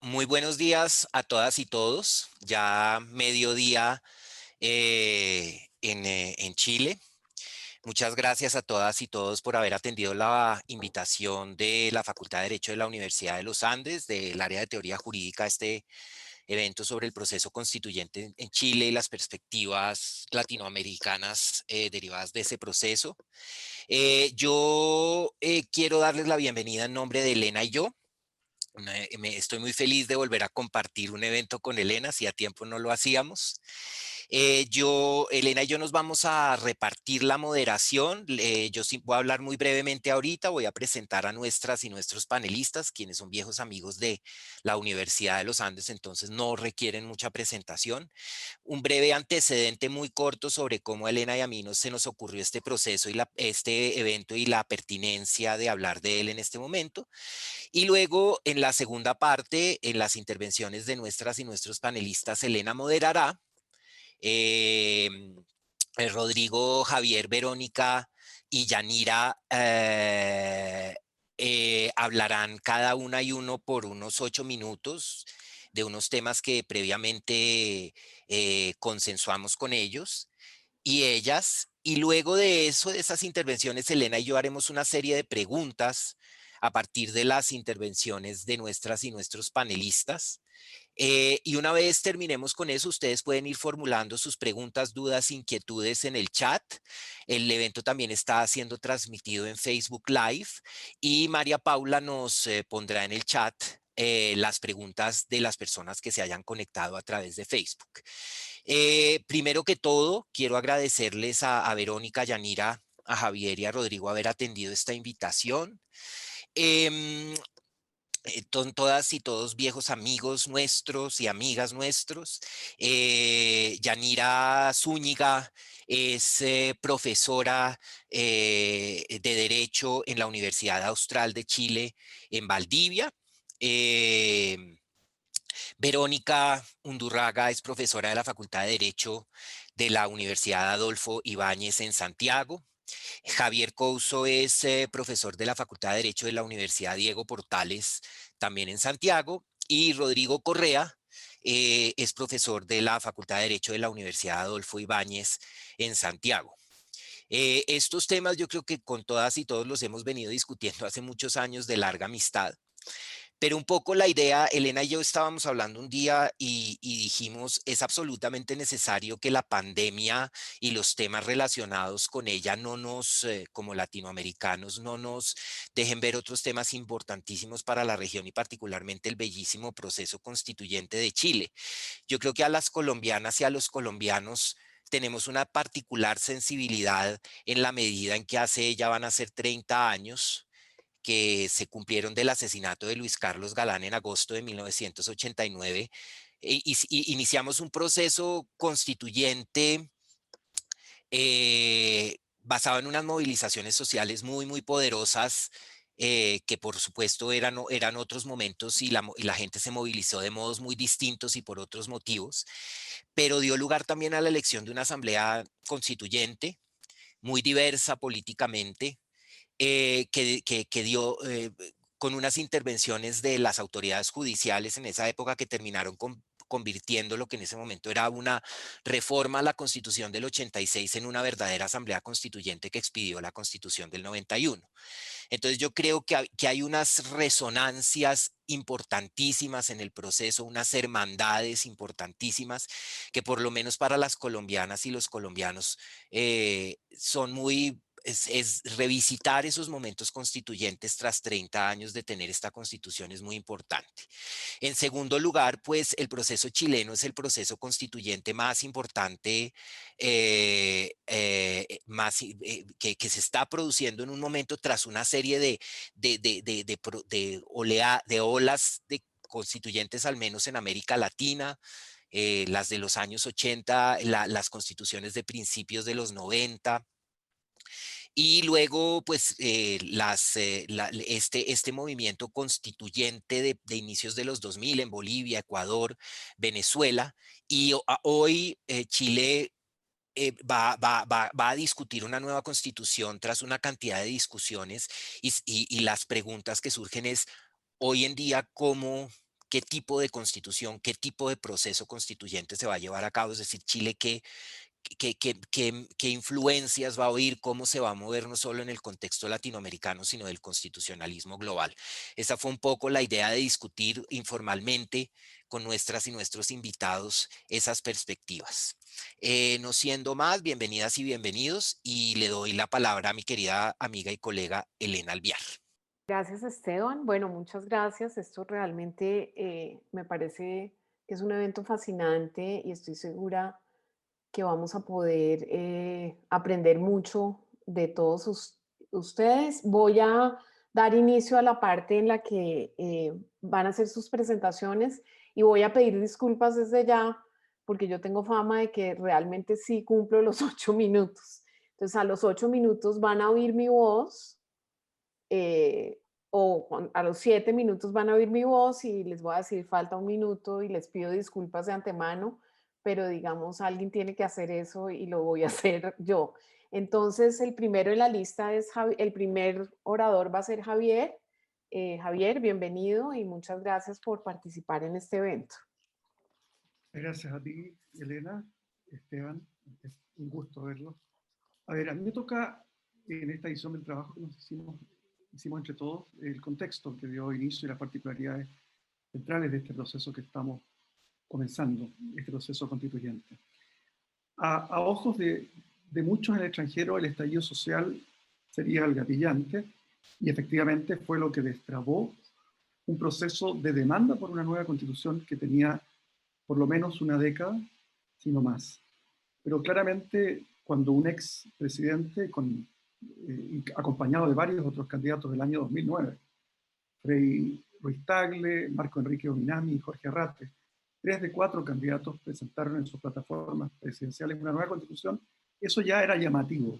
Muy buenos días a todas y todos. Ya mediodía en Chile. Muchas gracias a todas y todos por haber atendido la invitación de la Facultad de Derecho de la Universidad de los Andes, del área de teoría jurídica, a este evento sobre el proceso constituyente en Chile y las perspectivas latinoamericanas derivadas de ese proceso. Yo quiero darles la bienvenida en nombre de Elena y yo. Estoy muy feliz de volver a compartir un evento con Elena, si a tiempo no lo hacíamos. Elena y yo nos vamos a repartir la moderación. Yo sí voy a hablar muy brevemente ahorita, voy a presentar a nuestras y nuestros panelistas, quienes son viejos amigos de la Universidad de los Andes, entonces no requieren mucha presentación. Un breve antecedente muy corto sobre cómo a Elena y a mí se nos ocurrió este proceso y este evento y la pertinencia de hablar de él en este momento. Y luego, en la segunda parte, en las intervenciones de nuestras y nuestros panelistas, Elena moderará. eh, Rodrigo, Javier, Verónica y Yanira hablarán cada una y uno por unos 8 minutos de unos temas que previamente consensuamos con ellos y ellas. Y luego de eso, de esas intervenciones, Elena y yo haremos una serie de preguntas a partir de las intervenciones de nuestras y nuestros panelistas. Y una vez terminemos con eso, ustedes pueden ir formulando sus preguntas, dudas, inquietudes en el chat. El evento también está siendo transmitido en Facebook Live y María Paula nos pondrá en el chat las preguntas de las personas que se hayan conectado a través de Facebook. Primero que todo, quiero agradecerles a Verónica, a Yanira, a Javier y a Rodrigo haber atendido esta invitación. Em, Son todas y todos viejos amigos nuestros y amigas nuestros. Yanira Zúñiga es profesora de Derecho en la Universidad Austral de Chile en Valdivia. Eh, Verónica Undurraga es profesora de la Facultad de Derecho de la Universidad Adolfo Ibáñez en Santiago. Javier Couso es profesor de la Facultad de Derecho de la Universidad Diego Portales, también en Santiago. Y Rodrigo Correa es profesor de la Facultad de Derecho de la Universidad Adolfo Ibáñez en Santiago. Estos temas yo creo que con todas y todos los hemos venido discutiendo hace muchos años de larga amistad. Pero un poco la idea, Elena y yo estábamos hablando un día y dijimos, es absolutamente necesario que la pandemia y los temas relacionados con ella no nos, como latinoamericanos, no nos dejen ver otros temas importantísimos para la región y particularmente el bellísimo proceso constituyente de Chile. Yo creo que a las colombianas y a los colombianos tenemos una particular sensibilidad en la medida en que hace ya van a ser 30 años que se cumplieron del asesinato de Luis Carlos Galán en agosto de 1989. Iniciamos un proceso constituyente basado en unas movilizaciones sociales muy, muy poderosas, que por supuesto eran otros momentos y la gente se movilizó de modos muy distintos y por otros motivos, pero dio lugar también a la elección de una asamblea constituyente muy diversa políticamente, que dio con unas intervenciones de las autoridades judiciales en esa época que terminaron convirtiendo lo que en ese momento era una reforma a la Constitución del 86 en una verdadera asamblea constituyente que expidió la Constitución del 91. Entonces yo creo que hay unas resonancias importantísimas en el proceso, unas hermandades importantísimas que por lo menos para las colombianas y los colombianos son muy es revisitar esos momentos constituyentes tras 30 años de tener esta constitución es muy importante. En segundo lugar, pues el proceso chileno es el proceso constituyente más importante que se está produciendo en un momento tras una serie de olas de constituyentes, al menos en América Latina, las de los años 80, las constituciones de principios de los 90, y luego, pues, este movimiento constituyente de inicios de los 2000 en Bolivia, Ecuador, Venezuela, y hoy Chile va a discutir una nueva constitución tras una cantidad de discusiones y las preguntas que surgen es, hoy en día, qué tipo de constitución, qué tipo de proceso constituyente se va a llevar a cabo, es decir, Chile qué influencias va a oír, cómo se va a mover no solo en el contexto latinoamericano, sino del constitucionalismo global. Esa fue un poco la idea de discutir informalmente con nuestras y nuestros invitados esas perspectivas. No siendo más, bienvenidas y bienvenidos, y le doy la palabra a mi querida amiga y colega Elena Alviar. Gracias, Esteban. Bueno, muchas gracias. Esto realmente me parece que es un evento fascinante y estoy segura que vamos a poder aprender mucho de todos ustedes. Voy a dar inicio a la parte en la que van a hacer sus presentaciones y voy a pedir disculpas desde ya porque yo tengo fama de que realmente sí cumplo los 8 minutos. Entonces, a los 8 minutos van a oír mi voz eh, a los 7 minutos van a oír mi voz y les voy a decir falta un minuto y les pido disculpas de antemano, pero digamos, alguien tiene que hacer eso y lo voy a hacer yo. Entonces, el primero en la lista es el primer orador va a ser Javier. Javier, bienvenido y muchas gracias por participar en este evento. Gracias a ti, Elena, Esteban, es un gusto verlo. A ver, a mí me toca en esta edición del trabajo que nos hicimos entre todos, el contexto que dio inicio y las particularidades centrales de este proceso que estamos comenzando, este proceso constituyente. A ojos de muchos en el extranjero, el estallido social sería el gatillante y efectivamente fue lo que destrabó un proceso de demanda por una nueva constitución que tenía por lo menos una década, sino más. Pero claramente cuando un ex presidente, acompañado de varios otros candidatos del año 2009, Frei Ruiz Tagle, Marco Enrique Ominami y Jorge Arrate, 3 de 4 candidatos presentaron en sus plataformas presidenciales una nueva constitución, eso ya era llamativo.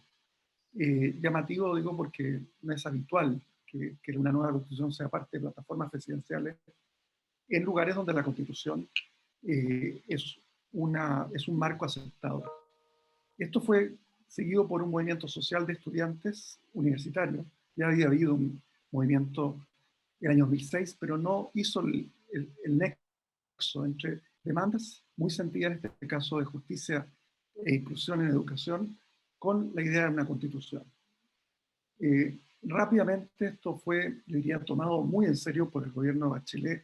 Llamativo digo porque no es habitual que una nueva constitución sea parte de plataformas presidenciales en lugares donde la constitución es un marco aceptado. Esto fue seguido por un movimiento social de estudiantes universitarios. Ya había habido un movimiento en el año 2006, pero no hizo el nexo entre demandas muy sentidas, en este caso de justicia e inclusión en educación, con la idea de una constitución. Rápidamente esto fue, yo diría, tomado muy en serio por el gobierno Bachelet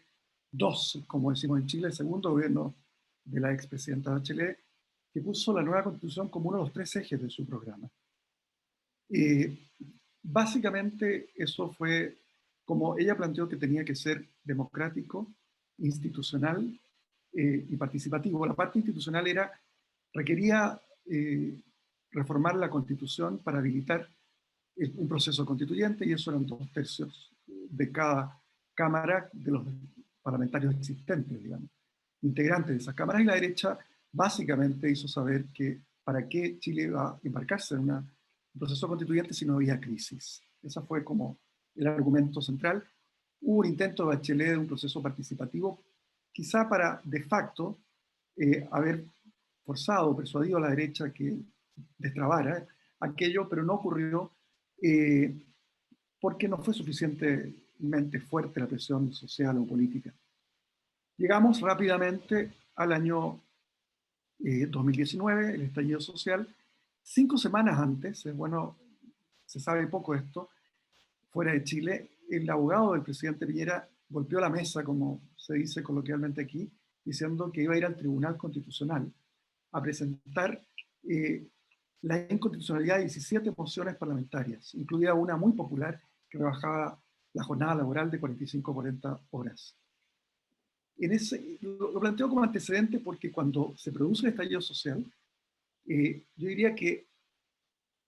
II, como decimos en Chile, el segundo gobierno de la expresidenta Bachelet, que puso la nueva constitución como uno de los 3 ejes de su programa. Básicamente eso fue como ella planteó que tenía que ser democrático, institucional y participativo. La parte institucional requería reformar la constitución para habilitar un proceso constituyente y eso eran 2/3 de cada cámara de los parlamentarios existentes, digamos, integrantes de esas cámaras. Y la derecha básicamente hizo saber que para qué Chile iba a embarcarse en un proceso constituyente si no había crisis. Ese fue como el argumento central. Hubo un intento de Bachelet de un proceso participativo, quizá para de facto haber forzado, persuadido a la derecha que destrabara aquello, pero no ocurrió porque no fue suficientemente fuerte la presión social o política. Llegamos rápidamente al año 2019, el estallido social. 5 semanas antes, bueno, se sabe poco de esto, fuera de Chile, el abogado del presidente Piñera golpeó la mesa, como se dice coloquialmente aquí, diciendo que iba a ir al Tribunal Constitucional a presentar la inconstitucionalidad de 17 mociones parlamentarias, incluida una muy popular que rebajaba la jornada laboral de 45 a 40 horas. Lo planteo como antecedente porque cuando se produce el estallido social, yo diría que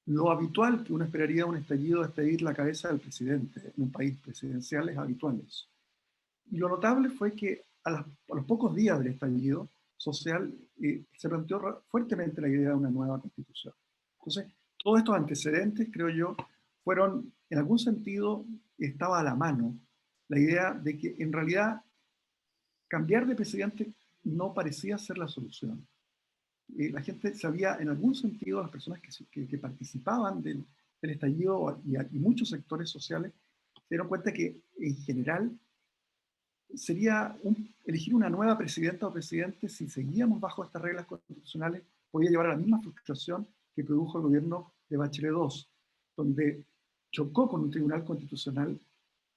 lo habitual que uno esperaría de un estallido es pedir la cabeza del presidente. En un país presidencial es habitual eso. Y lo notable fue que a los pocos días del estallido social se planteó fuertemente la idea de una nueva constitución. Entonces, todos estos antecedentes, creo yo, fueron, en algún sentido, estaba a la mano la idea de que en realidad cambiar de presidente no parecía ser la solución. La gente sabía, en algún sentido, las personas que participaban del estallido y muchos sectores sociales se dieron cuenta que, en general, sería elegir una nueva presidenta o presidente, si seguíamos bajo estas reglas constitucionales, podía llevar a la misma frustración que produjo el gobierno de Bachelet II, donde chocó con un tribunal constitucional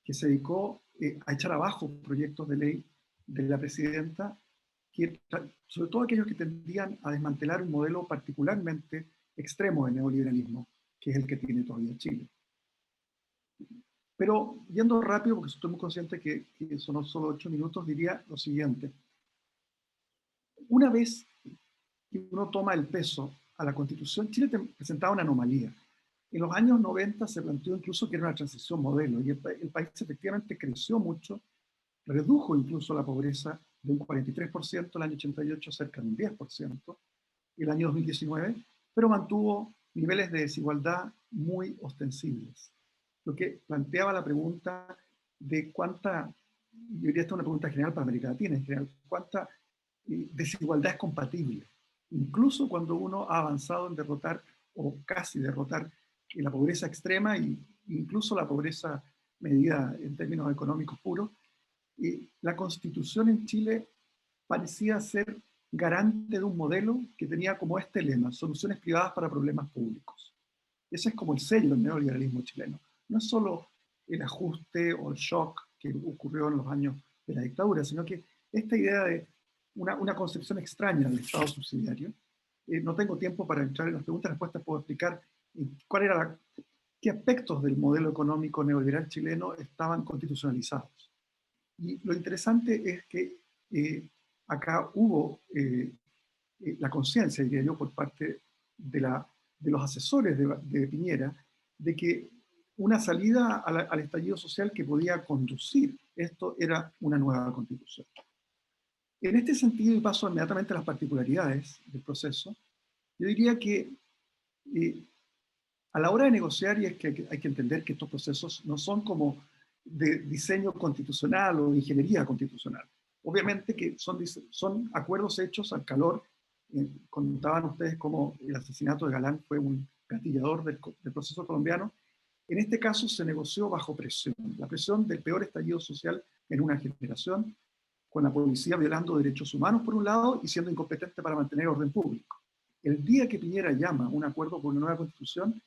que se dedicó a echar abajo proyectos de ley de la presidenta, que, sobre todo aquellos que tendían a desmantelar un modelo particularmente extremo de neoliberalismo, que es el que tiene todavía Chile. Pero yendo rápido, porque estoy muy consciente que son solo 8 minutos, diría lo siguiente. Una vez que uno toma el peso a la Constitución, Chile presentaba una anomalía. En los años 90 se planteó incluso que era una transición modelo, y el país efectivamente creció mucho, redujo incluso la pobreza de un 43% el año 88 cerca de un 10% el año 2019, pero mantuvo niveles de desigualdad muy ostensibles. Lo que planteaba la pregunta de cuánta, yo diría esta es una pregunta general para América Latina en general, cuánta desigualdad es compatible, incluso cuando uno ha avanzado en derrotar o casi derrotar la pobreza extrema e incluso la pobreza medida en términos económicos puros. La Constitución en Chile parecía ser garante de un modelo que tenía como este lema: soluciones privadas para problemas públicos. Ese es como el sello del neoliberalismo chileno. No es solo el ajuste o el shock que ocurrió en los años de la dictadura, sino que esta idea de una concepción extraña del Estado subsidiario. No tengo tiempo para entrar en las preguntas y respuestas, puedo explicar qué aspectos del modelo económico neoliberal chileno estaban constitucionalizados. Y lo interesante es que acá hubo la conciencia, diría yo, por parte de los asesores de Piñera, de que una salida al estallido social que podía conducir esto era una nueva constitución. En este sentido, y paso inmediatamente a las particularidades del proceso, yo diría que a la hora de negociar, y es que hay que entender que estos procesos no son como de diseño constitucional o de ingeniería constitucional. Obviamente que son acuerdos hechos al calor. Contaban ustedes cómo el asesinato de Galán fue un gatillador del proceso colombiano. En este caso se negoció bajo presión, la presión del peor estallido social en una generación, con la policía violando derechos humanos por un lado y siendo incompetente para mantener orden público. El día que Piñera llama a un acuerdo por una nueva constitución,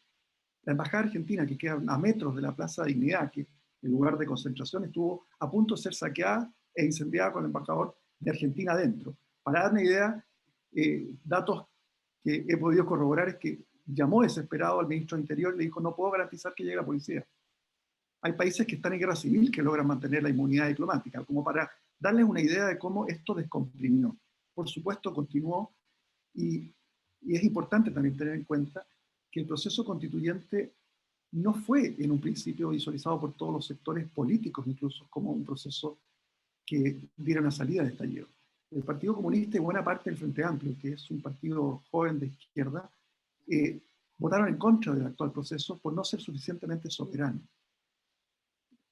la embajada argentina, que queda a metros de la Plaza Dignidad, que el lugar de concentración, estuvo a punto de ser saqueada e incendiada con el embajador de Argentina adentro. Para dar una idea, datos que he podido corroborar es que llamó desesperado al ministro del Interior y le dijo: no puedo garantizar que llegue la policía. Hay países que están en guerra civil que logran mantener la inmunidad diplomática, como para darles una idea de cómo esto descomprimió. Por supuesto, continuó, y es importante también tener en cuenta que el proceso constituyente no fue en un principio visualizado por todos los sectores políticos, incluso como un proceso que diera una salida de estallido. El Partido Comunista y buena parte del Frente Amplio, que es un partido joven de izquierda, votaron en contra del actual proceso por no ser suficientemente soberano.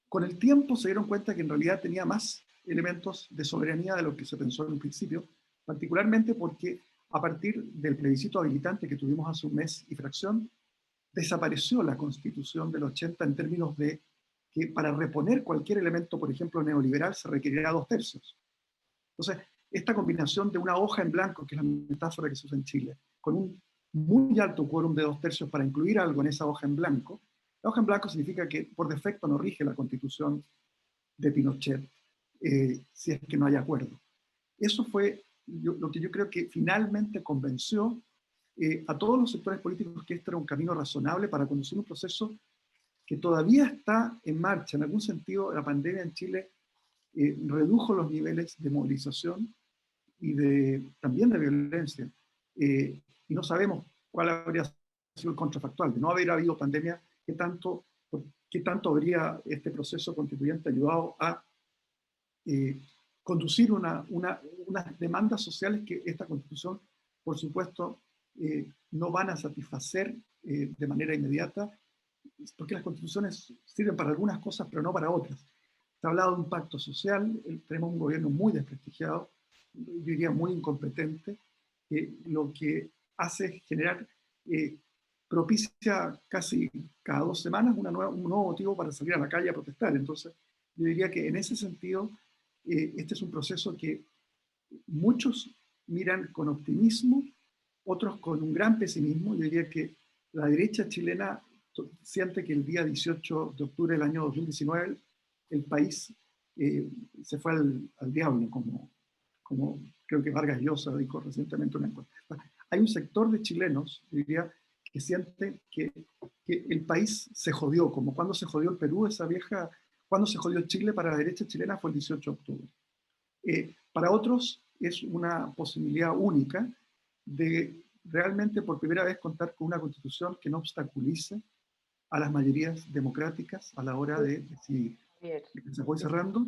Con el tiempo se dieron cuenta que en realidad tenía más elementos de soberanía de lo que se pensó en un principio, particularmente porque a partir del plebiscito habilitante que tuvimos hace un mes y fracción, desapareció la Constitución del 80 en términos de que para reponer cualquier elemento, por ejemplo, neoliberal, se requerirá 2/3. Entonces, esta combinación de una hoja en blanco, que es la metáfora que se usa en Chile, con un muy alto quórum de 2/3 para incluir algo en esa hoja en blanco. La hoja en blanco significa que por defecto no rige la Constitución de Pinochet, si es que no hay acuerdo. Eso fue lo que yo creo que finalmente convenció a todos los sectores políticos que este era un camino razonable para conducir un proceso que todavía está en marcha. En algún sentido, la pandemia en Chile redujo los niveles de movilización y también de violencia. Y no sabemos cuál habría sido el contrafactual. De no haber habido pandemia, ¿qué tanto habría este proceso constituyente ayudado a conducir unas demandas sociales que esta Constitución, por supuesto, no van a satisfacer de manera inmediata, porque las constituciones sirven para algunas cosas, pero no para otras. Se ha hablado de un pacto social, tenemos un gobierno muy desprestigiado, yo diría muy incompetente, que lo que hace es generar, propicia casi cada 2 semanas un nuevo motivo para salir a la calle a protestar. Entonces, yo diría que en ese sentido, este es un proceso que muchos miran con optimismo, otros con un gran pesimismo. Yo diría que la derecha chilena siente que el día 18 de octubre del año 2019 el país se fue al diablo, como creo que Vargas Llosa dijo recientemente en una encuesta. Hay un sector de chilenos, yo diría, que siente que el país se jodió, como cuando se jodió el Perú, cuando se jodió Chile para la derecha chilena fue el 18 de octubre. Para otros es una posibilidad única de realmente por primera vez contar con una constitución que no obstaculice a las mayorías democráticas a la hora de decidir. Se voy cerrando.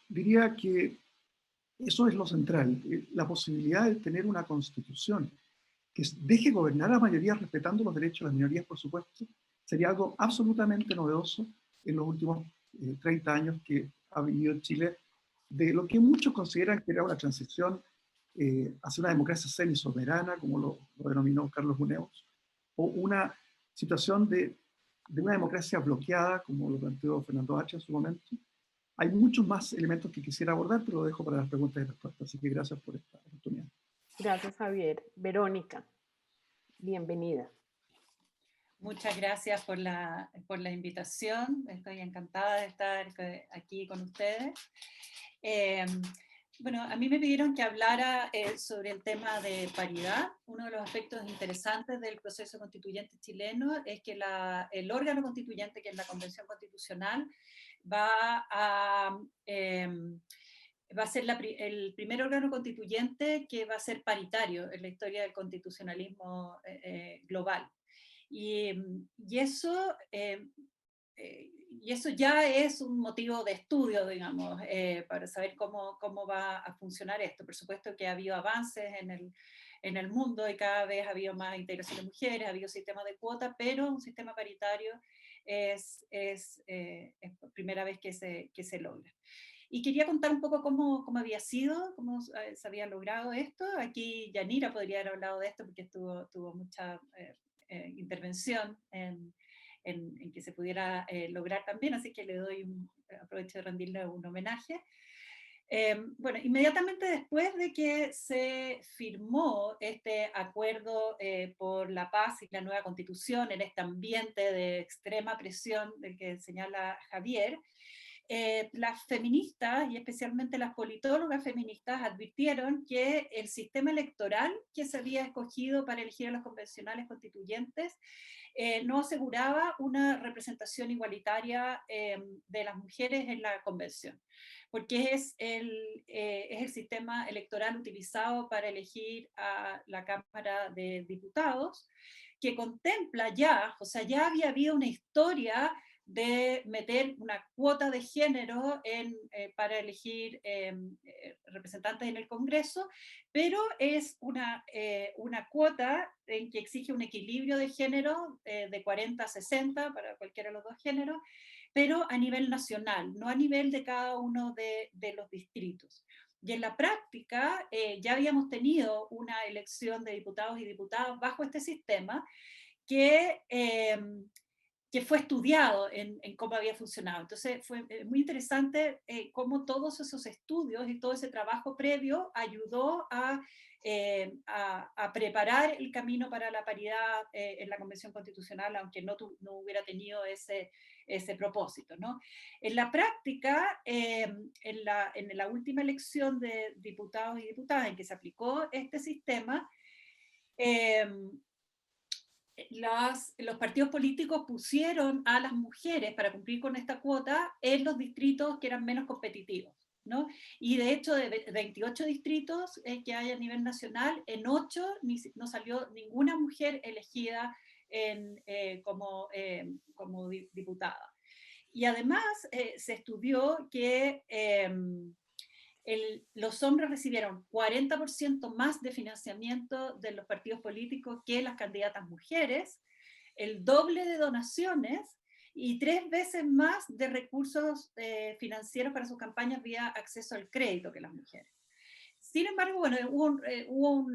Diría que eso es lo central, la posibilidad de tener una constitución que deje gobernar a mayorías respetando los derechos de las minorías, por supuesto, sería algo absolutamente novedoso en los últimos 30 años que ha vivido Chile, de lo que muchos consideran que era una transición hacia una democracia semi-soberana, como lo denominó Carlos Muneos, o una situación de una democracia bloqueada, como lo planteó Fernando Hacha en su momento. Hay muchos más elementos que quisiera abordar, pero lo dejo para las preguntas y respuestas, así que gracias por esta oportunidad. Gracias, Javier. Verónica, bienvenida. Muchas gracias por la invitación. Estoy encantada de estar aquí con ustedes. Bueno, a mí me pidieron que hablara sobre el tema de paridad. Uno de los aspectos interesantes del proceso constituyente chileno es que el órgano constituyente, que es la Convención Constitucional, va a ser el primer órgano constituyente que va a ser paritario en la historia del constitucionalismo global. Y eso ya es un motivo de estudio, digamos, para saber cómo va a funcionar esto. Por supuesto que ha habido avances en el mundo y cada vez ha habido más integración de mujeres, ha habido sistemas de cuotas, pero un sistema paritario es primera vez que se logra. Y quería contar un poco cómo había sido, cómo se había logrado esto. Aquí Yanira podría haber hablado de esto porque tuvo mucha intervención en que se pudiera lograr también, así que aprovecho de rendirle un homenaje. Bueno, inmediatamente después de que se firmó este acuerdo por la paz y la nueva constitución en este ambiente de extrema presión del que señala Javier, las feministas y especialmente las politólogas feministas advirtieron que el sistema electoral que se había escogido para elegir a los convencionales constituyentes no aseguraba una representación igualitaria de las mujeres en la convención, porque es el sistema electoral utilizado para elegir a la Cámara de Diputados, que contempla ya, o sea, ya había habido una historia de meter una cuota de género para elegir representantes en el Congreso, pero es una cuota en que exige un equilibrio de género de 40-60 para cualquiera de los dos géneros, pero a nivel nacional, no a nivel de cada uno de los distritos. Y en la práctica ya habíamos tenido una elección de diputados y diputadas bajo este sistema que fue estudiado en cómo había funcionado. Entonces fue muy interesante cómo todos esos estudios y todo ese trabajo previo ayudó a preparar el camino para la paridad en la Convención Constitucional, aunque no hubiera tenido ese propósito, ¿no? En la práctica, en la última elección de diputados y diputadas en que se aplicó este sistema, los partidos políticos pusieron a las mujeres para cumplir con esta cuota en los distritos que eran menos competitivos, ¿no? Y de hecho, de 28 distritos que hay a nivel nacional, en 8 no salió ninguna mujer elegida como diputada. Y además se estudió que los hombres recibieron 40% más de financiamiento de los partidos políticos que las candidatas mujeres, el doble de donaciones y 3 veces más de recursos financieros para sus campañas vía acceso al crédito que las mujeres. Sin embargo, bueno, hubo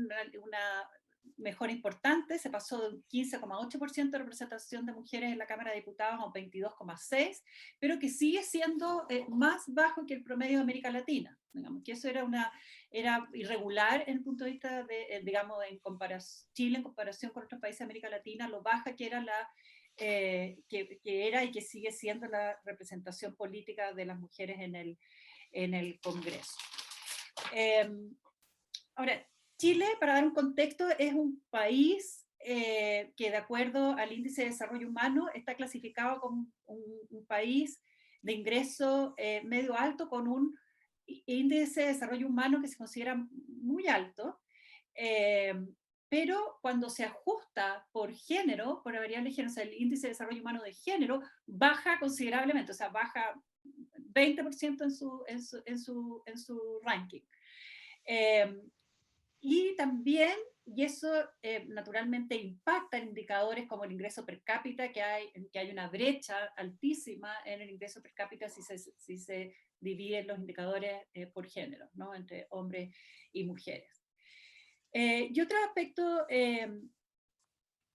mejora importante, se pasó de un 15,8% de representación de mujeres en la Cámara de Diputados a un 22,6%, pero que sigue siendo más bajo que el promedio de América Latina. Digamos, que eso era irregular en el punto de vista de, digamos, Chile en comparación con otros países de América Latina, lo baja que era que era y que sigue siendo la representación política de las mujeres en el Congreso. Ahora, Chile, para dar un contexto, es un país que, de acuerdo al Índice de Desarrollo Humano, está clasificado como un país de ingreso medio alto, con un índice de desarrollo humano que se considera muy alto, pero cuando se ajusta por género, por la variable género, o sea, el índice de desarrollo humano de género, baja considerablemente, o sea, baja 20% en su ranking. Y también, y eso naturalmente impacta en indicadores como el ingreso per cápita, que hay una brecha altísima en el ingreso per cápita si se dividen los indicadores por género, ¿no? Entre hombres y mujeres. Y otro aspecto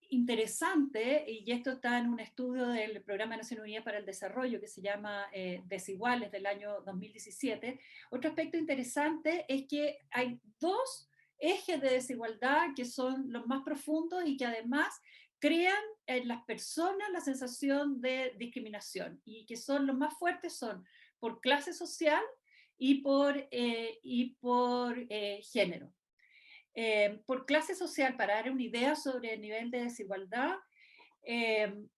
interesante, y esto está en un estudio del Programa de Naciones Unidas para el Desarrollo que se llama Desiguales del año 2017, otro aspecto interesante es que hay dos ejes de desigualdad que son los más profundos y que además crean en las personas la sensación de discriminación, y que son los más fuertes son por clase social y por género. Por clase social, para dar una idea sobre el nivel de desigualdad, el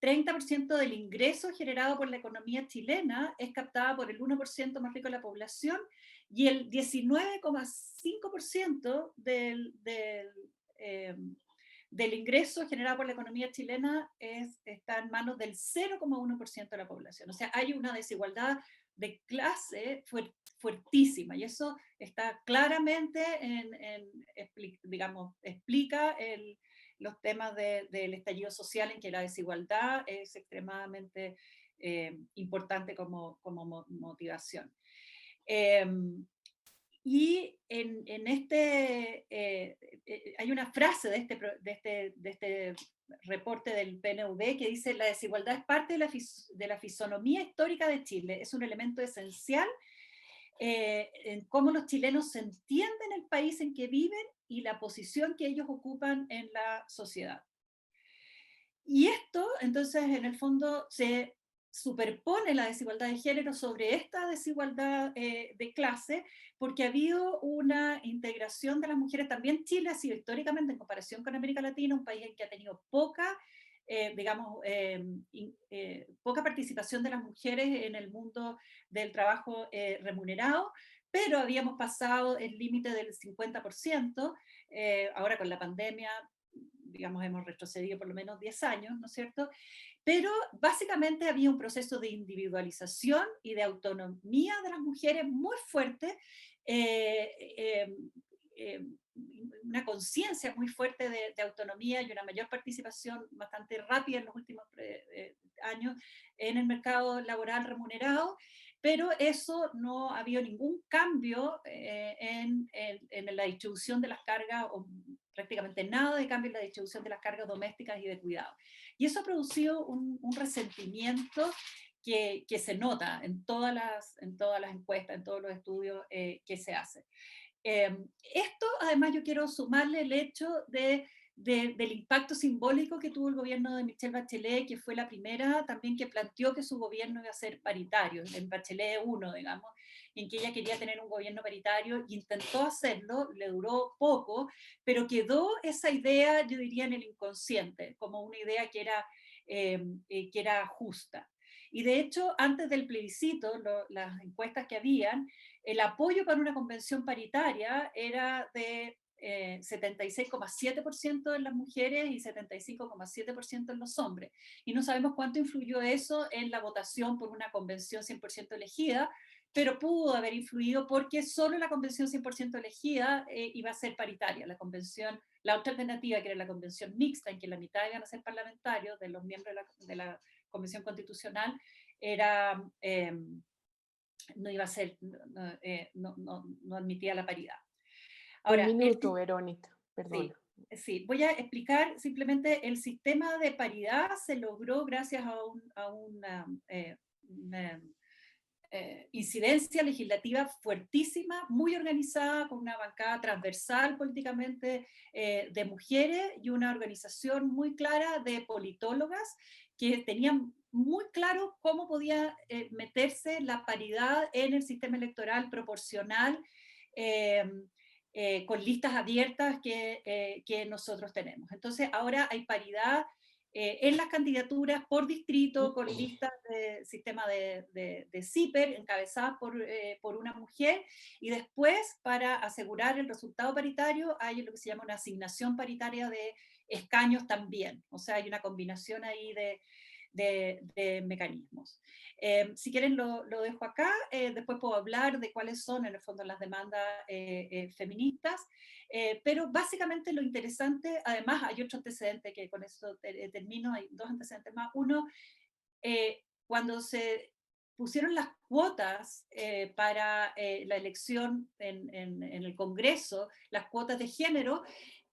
30% del ingreso generado por la economía chilena es captada por el 1% más rico de la población, y el 19,5% del ingreso generado por la economía chilena está en manos del 0,1% de la población. O sea, hay una desigualdad de clase fuertísima, y eso está claramente digamos, explica los temas del estallido social, en que la desigualdad es extremadamente importante como motivación. Y hay una frase de este reporte del PNUD que dice: la desigualdad es parte de la fisonomía histórica de Chile, es un elemento esencial en cómo los chilenos se entienden el país en que viven y la posición que ellos ocupan en la sociedad. Y esto, entonces, en el fondo, se superpone la desigualdad de género sobre esta desigualdad de clase, porque ha habido una integración de las mujeres. También Chile ha sido históricamente, en comparación con América Latina, un país que ha tenido poca participación de las mujeres en el mundo del trabajo remunerado, pero habíamos pasado el límite del 50%, ahora con la pandemia, digamos, hemos retrocedido por lo menos 10 años, ¿no es cierto? Pero básicamente había un proceso de individualización y de autonomía de las mujeres muy fuerte, una conciencia muy fuerte de autonomía y una mayor participación bastante rápida en los últimos años en el mercado laboral remunerado, pero eso no ha habido ningún cambio en la distribución de las cargas, o prácticamente nada de cambio en la distribución de las cargas domésticas y de cuidado. Y eso ha producido un resentimiento que se nota en todas las encuestas, en todos los estudios que se hacen. Esto, además, yo quiero sumarle el hecho del impacto simbólico que tuvo el gobierno de Michelle Bachelet, que fue la primera también que planteó que su gobierno iba a ser paritario, en Bachelet 1, digamos, en que ella quería tener un gobierno paritario, y intentó hacerlo, le duró poco, pero quedó esa idea, yo diría, en el inconsciente, como una idea que era justa. Y de hecho, antes del plebiscito, las encuestas que habían, el apoyo para una convención paritaria era de 76,7% en las mujeres y 75,7% en los hombres. Y no sabemos cuánto influyó eso en la votación por una convención 100% elegida, pero pudo haber influido porque solo la convención 100% elegida iba a ser paritaria. La otra alternativa, que era la convención mixta, en que la mitad iban a ser parlamentarios, de los miembros de la convención constitucional, no iba a ser, no admitía la paridad. Ahora, un minuto, Verónica. Perdona. Sí, voy a explicar simplemente el sistema de paridad se logró gracias a una incidencia legislativa fuertísima, muy organizada, con una bancada transversal políticamente de mujeres y una organización muy clara de politólogas que tenían muy claro cómo podía meterse la paridad en el sistema electoral proporcional, eh, con listas abiertas que nosotros tenemos. Entonces ahora hay paridad en las candidaturas por distrito, con listas de sistema de CIPER, encabezadas por una mujer, y después, para asegurar el resultado paritario, hay lo que se llama una asignación paritaria de escaños también. O sea, hay una combinación ahí de mecanismos. Si quieren lo dejo acá, después puedo hablar de cuáles son en el fondo las demandas feministas, pero básicamente lo interesante, además hay otro antecedente que con esto termino, hay dos antecedentes más. Uno, cuando se pusieron las cuotas para la elección en el Congreso, las cuotas de género,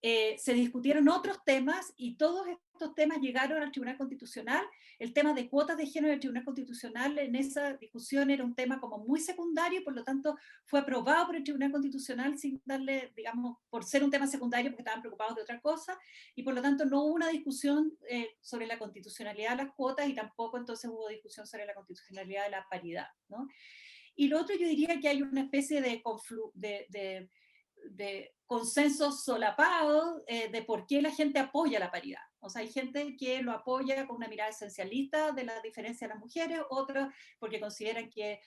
se discutieron otros temas y todos estos temas llegaron al Tribunal Constitucional. El tema de cuotas de género del Tribunal Constitucional en esa discusión era un tema como muy secundario, por lo tanto fue aprobado por el Tribunal Constitucional sin darle, digamos, por ser un tema secundario porque estaban preocupados de otra cosa, y por lo tanto no hubo una discusión sobre la constitucionalidad de las cuotas y tampoco entonces hubo discusión sobre la constitucionalidad de la paridad, ¿no? Y lo otro, yo diría que hay una especie de consensos solapados de por qué la gente apoya la paridad. O sea, hay gente que lo apoya con una mirada esencialista de la diferencia de las mujeres, otros porque consideran que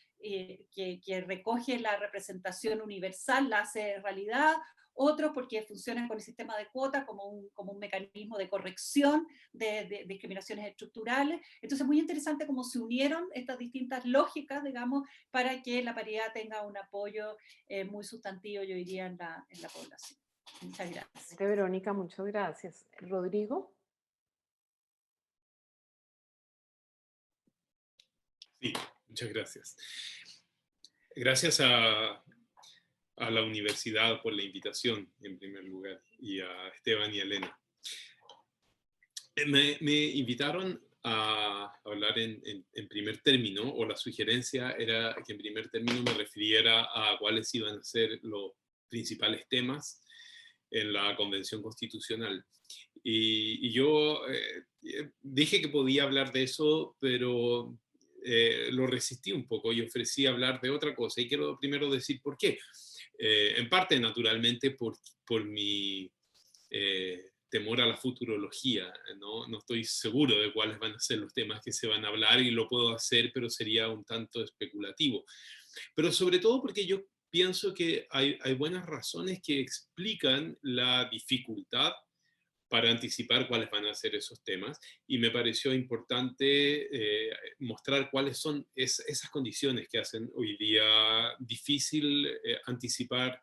recoge la representación universal, la hace realidad, otros porque funcionan con el sistema de cuotas como un mecanismo de corrección de discriminaciones estructurales. Entonces es muy interesante cómo se unieron estas distintas lógicas, digamos, para que la paridad tenga un apoyo muy sustantivo, yo diría, en la población. Muchas gracias. Verónica, muchas gracias. Rodrigo. Sí, muchas gracias. Gracias a la universidad por la invitación, en primer lugar, y a Esteban y a Elena. Me invitaron a hablar en primer término, o la sugerencia era que en primer término me refiriera a cuáles iban a ser los principales temas en la Convención Constitucional. Y yo dije que podía hablar de eso, pero lo resistí un poco y ofrecí hablar de otra cosa. Y quiero primero decir por qué. En parte, naturalmente, por mi temor a la futurología. No estoy seguro de cuáles van a ser los temas que se van a hablar y lo puedo hacer, pero sería un tanto especulativo. Pero sobre todo porque yo pienso que hay buenas razones que explican la dificultad para anticipar cuáles van a ser esos temas, y me pareció importante mostrar cuáles son esas condiciones que hacen hoy día difícil anticipar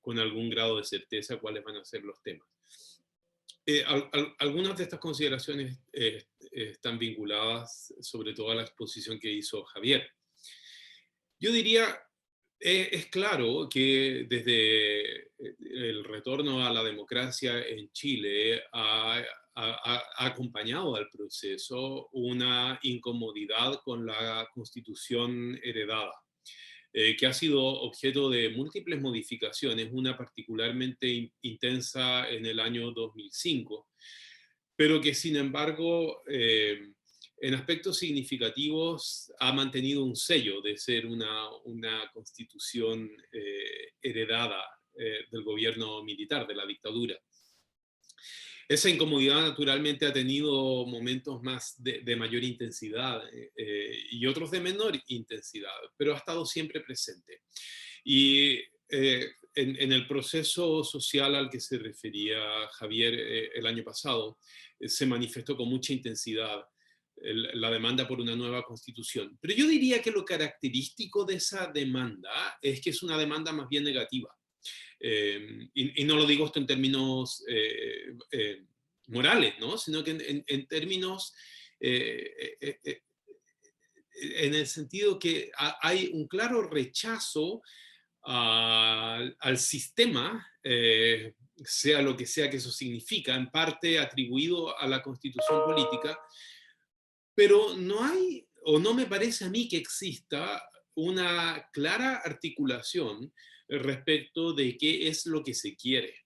con algún grado de certeza cuáles van a ser los temas. Algunas de estas consideraciones están vinculadas sobre todo a la exposición que hizo Javier. Yo diría, es claro que desde el retorno a la democracia en Chile ha acompañado al proceso una incomodidad con la constitución heredada, que ha sido objeto de múltiples modificaciones, una particularmente intensa en el año 2005, pero que sin embargo en aspectos significativos ha mantenido un sello de ser una constitución heredada del gobierno militar, de la dictadura. Esa incomodidad naturalmente ha tenido momentos más de mayor intensidad y otros de menor intensidad, pero ha estado siempre presente. Y en el proceso social al que se refería Javier el año pasado, se manifestó con mucha intensidad la demanda por una nueva constitución. Pero yo diría que lo característico de esa demanda es que es una demanda más bien negativa. Y no lo digo esto en términos morales, ¿no? Sino que en términos, en el sentido que hay un claro rechazo al sistema sea lo que sea que eso significa, en parte atribuido a la Constitución política, pero no hay, o no me parece a mí que exista una clara articulación respecto de qué es lo que se quiere.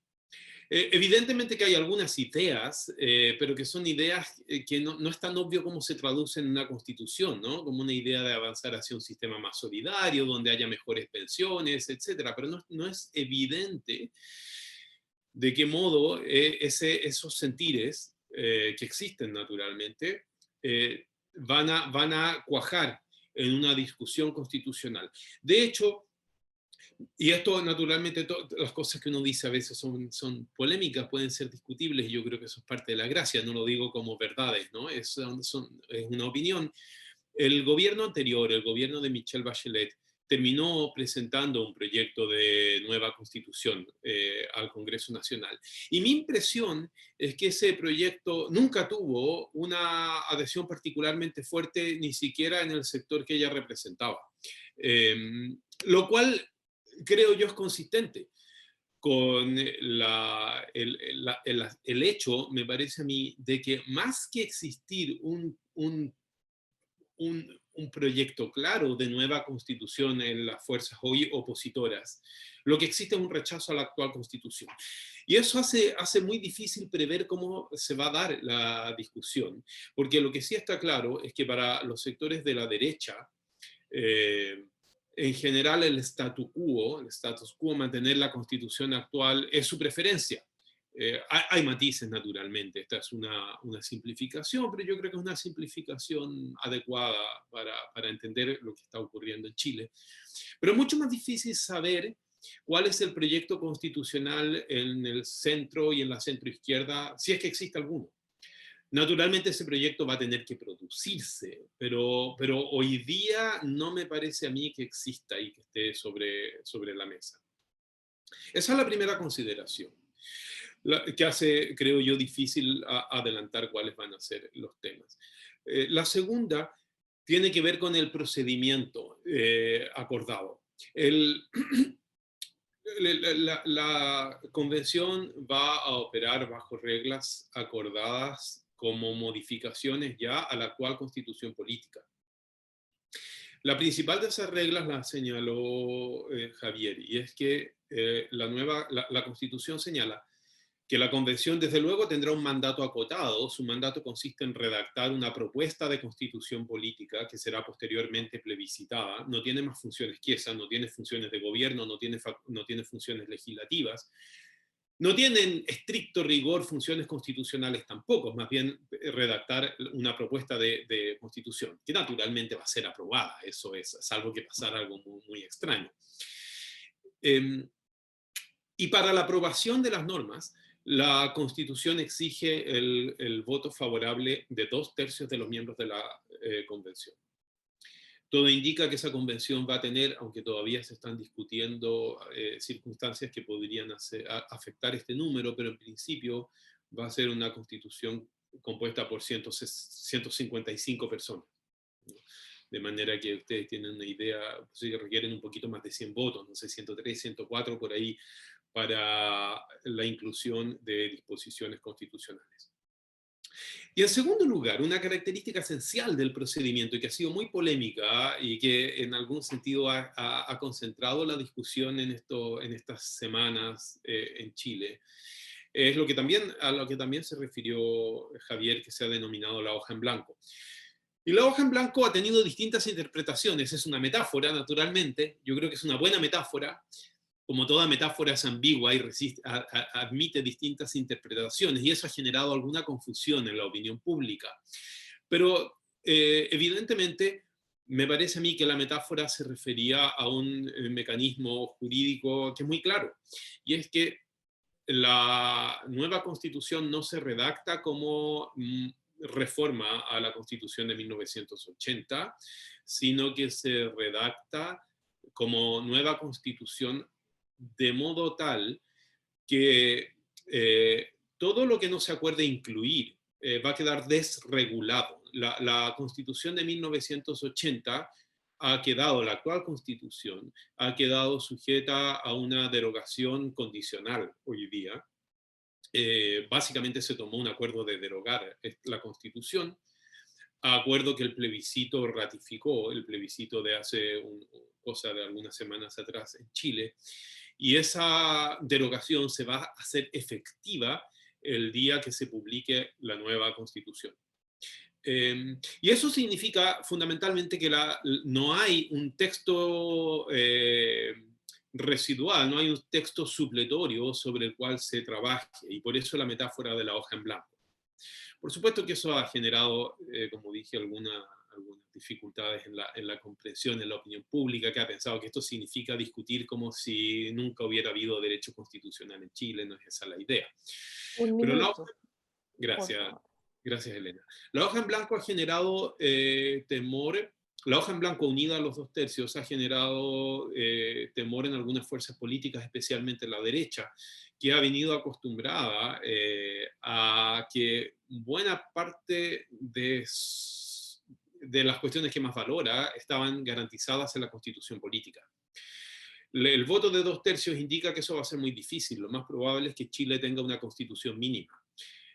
Evidentemente que hay algunas ideas, pero que son ideas que no es tan obvio cómo se traducen en una constitución, ¿no? Como una idea de avanzar hacia un sistema más solidario, donde haya mejores pensiones, etcétera, pero no es evidente de qué modo esos sentires que existen naturalmente van a cuajar en una discusión constitucional. De hecho, y esto, naturalmente, las cosas que uno dice a veces son polémicas, pueden ser discutibles, y yo creo que eso es parte de la gracia, no lo digo como verdades, ¿no? Es una opinión. El gobierno anterior, el gobierno de Michelle Bachelet, terminó presentando un proyecto de nueva constitución al Congreso Nacional. Y mi impresión es que ese proyecto nunca tuvo una adhesión particularmente fuerte, ni siquiera en el sector que ella representaba. Lo cual creo yo es consistente con el hecho, me parece a mí, de que más que existir un proyecto claro de nueva constitución en las fuerzas hoy opositoras, lo que existe es un rechazo a la actual constitución. Y eso hace muy difícil prever cómo se va a dar la discusión, porque lo que sí está claro es que para los sectores de la derecha, en general el status quo, mantener la constitución actual es su preferencia. Hay matices, naturalmente, esta es una simplificación, pero yo creo que es una simplificación adecuada para entender lo que está ocurriendo en Chile. Pero es mucho más difícil saber cuál es el proyecto constitucional en el centro y en la centroizquierda, si es que existe alguno. Naturalmente ese proyecto va a tener que producirse, pero hoy día no me parece a mí que exista y que esté sobre la mesa. Esa es la primera consideración, que hace, creo yo, difícil adelantar cuáles van a ser los temas. La segunda tiene que ver con el procedimiento acordado. La convención va a operar bajo reglas acordadas como modificaciones ya a la actual constitución política. La principal de esas reglas la señaló Javier, y es que la constitución señala que la convención desde luego tendrá un mandato acotado. Su mandato consiste en redactar una propuesta de constitución política que será posteriormente plebiscitada. No tiene más funciones que esas, no tiene funciones de gobierno, no tiene funciones legislativas. No tienen estricto rigor funciones constitucionales tampoco, más bien redactar una propuesta de constitución, que naturalmente va a ser aprobada, eso es, salvo que pasara algo muy, muy extraño. Y para la aprobación de las normas, la Constitución exige el voto favorable de 2/3 de los miembros de la Convención. Todo indica que esa convención va a tener, aunque todavía se están discutiendo circunstancias que podrían afectar este número, pero en principio va a ser una constitución compuesta por 155 personas. ¿No? De manera que ustedes tienen una idea, pues requieren un poquito más de 100 votos, no sé, 103, 104 por ahí, para la inclusión de disposiciones constitucionales. Y en segundo lugar, una característica esencial del procedimiento y que ha sido muy polémica y que en algún sentido ha concentrado la discusión en estas semanas en Chile, es a lo que también se refirió Javier, que se ha denominado la hoja en blanco. Y la hoja en blanco ha tenido distintas interpretaciones, es una metáfora, naturalmente, yo creo que es una buena metáfora. Como toda metáfora es ambigua y admite distintas interpretaciones, y eso ha generado alguna confusión en la opinión pública. Pero evidentemente me parece a mí que la metáfora se refería a un mecanismo jurídico que es muy claro, y es que la nueva constitución no se redacta como reforma a la constitución de 1980, sino que se redacta como nueva constitución de modo tal que todo lo que no se acuerde incluir va a quedar desregulado. La Constitución de 1980 la actual Constitución ha quedado sujeta a una derogación condicional hoy día, básicamente se tomó un acuerdo de derogar la Constitución, acuerdo que el plebiscito ratificó, el plebiscito de hace cosa de algunas semanas atrás en Chile, y esa derogación se va a hacer efectiva el día que se publique la nueva Constitución. Y eso significa fundamentalmente que no hay un texto residual, no hay un texto supletorio sobre el cual se trabaje, y por eso la metáfora de la hoja en blanco. Por supuesto que eso ha generado, como dije, algunas dificultades en la comprensión, en la opinión pública, que ha pensado que esto significa discutir como si nunca hubiera habido derecho constitucional en Chile. No es esa la idea. Un Pero minuto, por gracias, favor. gracias Elena. La hoja en blanco ha generado temor. La hoja en blanco unida a los 2/3 ha generado temor en algunas fuerzas políticas, especialmente en la derecha, que ha venido acostumbrada a que buena parte de las cuestiones que más valora estaban garantizadas en la Constitución política. El voto de 2/3 indica que eso va a ser muy difícil. Lo más probable es que Chile tenga una constitución mínima.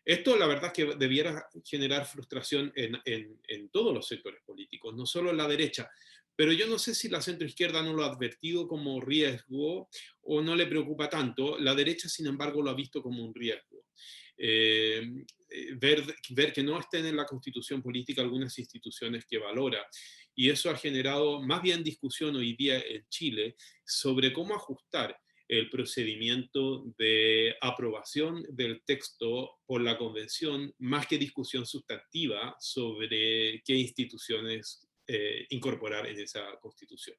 Esto, la verdad, es que debiera generar frustración en todos los sectores políticos, no solo en la derecha. Pero yo no sé si la centroizquierda no lo ha advertido como riesgo o no le preocupa tanto. La derecha, sin embargo, lo ha visto como un riesgo. Ver que no estén en la constitución política algunas instituciones que valora. Y eso ha generado más bien discusión hoy día en Chile sobre cómo ajustar el procedimiento de aprobación del texto por la convención, más que discusión sustantiva sobre qué instituciones incorporar en esa constitución.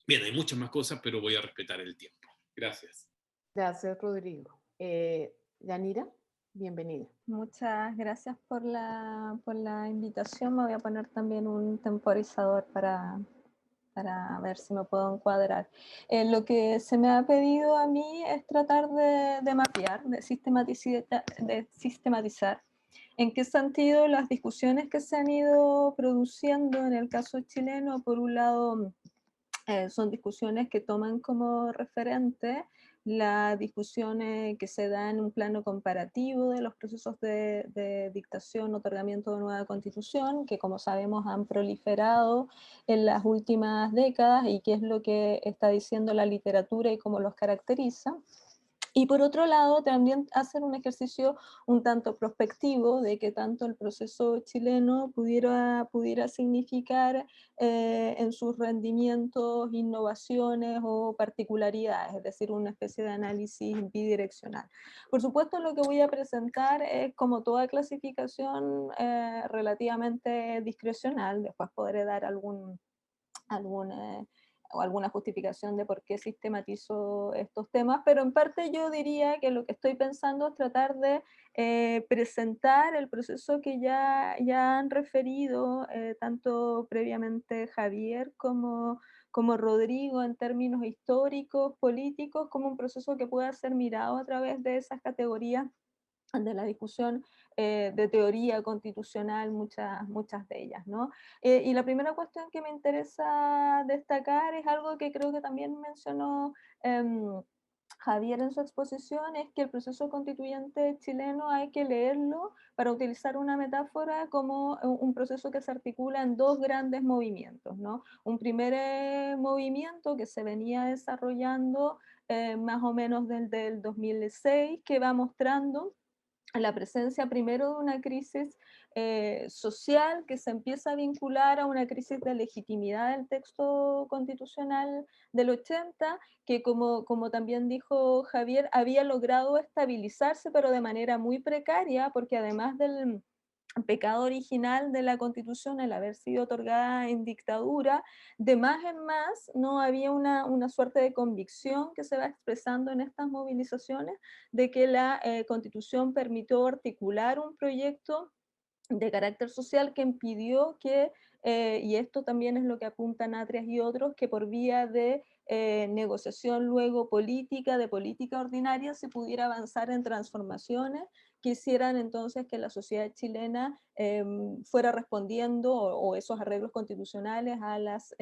Bien, hay muchas más cosas, pero voy a respetar el tiempo. Gracias. Gracias, Rodrigo. Yanira, bienvenida. Muchas gracias por la invitación. Me voy a poner también un temporizador para ver si me puedo encuadrar. Lo que se me ha pedido a mí es tratar de mapear, de sistematizar en qué sentido las discusiones que se han ido produciendo en el caso chileno, por un lado, son discusiones que toman como referente la discusión que se da en un plano comparativo de los procesos de dictación, otorgamiento de nueva constitución, que como sabemos han proliferado en las últimas décadas y qué es lo que está diciendo la literatura y cómo los caracteriza. Y por otro lado, también hacer un ejercicio un tanto prospectivo de que tanto el proceso chileno pudiera significar en sus rendimientos, innovaciones o particularidades, es decir, una especie de análisis bidireccional. Por supuesto, lo que voy a presentar es, como toda clasificación, relativamente discrecional. Después podré dar o alguna justificación de por qué sistematizo estos temas, pero en parte yo diría que lo que estoy pensando es tratar de presentar el proceso que ya han referido tanto previamente Javier como Rodrigo en términos históricos, políticos, como un proceso que pueda ser mirado a través de esas categorías de la discusión de teoría constitucional, muchas de ellas, ¿no? Y la primera cuestión que me interesa destacar es algo que creo que también mencionó Javier en su exposición, es que el proceso constituyente chileno hay que leerlo, para utilizar una metáfora, como un proceso que se articula en dos grandes movimientos, ¿no? Un primer movimiento que se venía desarrollando más o menos desde el 2006, que va mostrando la presencia primero de una crisis social que se empieza a vincular a una crisis de legitimidad del texto constitucional del 80, que como también dijo Javier, había logrado estabilizarse, pero de manera muy precaria, porque además del pecado original de la Constitución, el haber sido otorgada en dictadura, de más en más no había una suerte de convicción que se va expresando en estas movilizaciones de que la Constitución permitió articular un proyecto de carácter social que impidió que, y esto también es lo que apuntan Atreas y otros, que por vía de negociación luego política, de política ordinaria, se pudiera avanzar en transformaciones que hicieran entonces que la sociedad chilena fuera respondiendo, o esos arreglos constitucionales, a las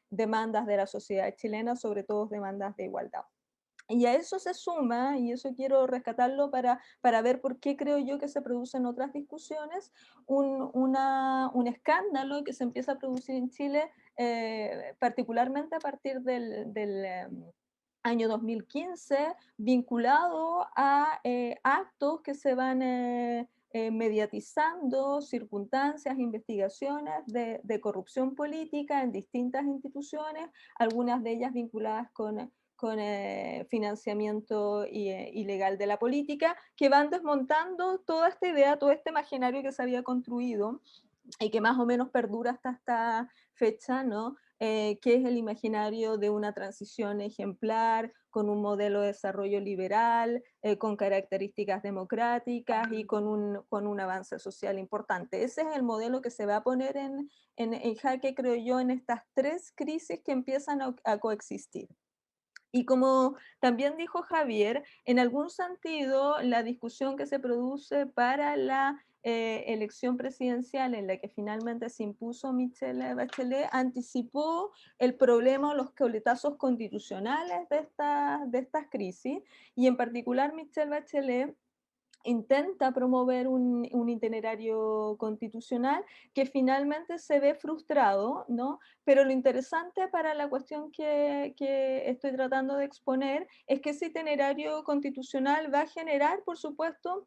demandas de la sociedad chilena, sobre todo demandas de igualdad. Y a eso se suma, y eso quiero rescatarlo para ver por qué creo yo que se producen otras discusiones, un escándalo que se empieza a producir en Chile, particularmente a partir del año 2015, vinculado a actos que se van mediatizando, circunstancias, investigaciones de corrupción política en distintas instituciones, algunas de ellas vinculadas con financiamiento ilegal de la política, que van desmontando toda esta idea, todo este imaginario que se había construido y que más o menos perdura hasta esta fecha, ¿no? Que es el imaginario de una transición ejemplar, con un modelo de desarrollo liberal, con características democráticas y con un avance social importante. Ese es el modelo que se va a poner en jaque, creo yo, en estas tres crisis que empiezan a coexistir. Y como también dijo Javier, en algún sentido la discusión que se produce para la elección presidencial en la que finalmente se impuso Michelle Bachelet anticipó el problema o los coletazos constitucionales de estas crisis, y en particular Michelle Bachelet intenta promover un itinerario constitucional que finalmente se ve frustrado, ¿no? Pero lo interesante para la cuestión que estoy tratando de exponer es que ese itinerario constitucional va a generar, por supuesto,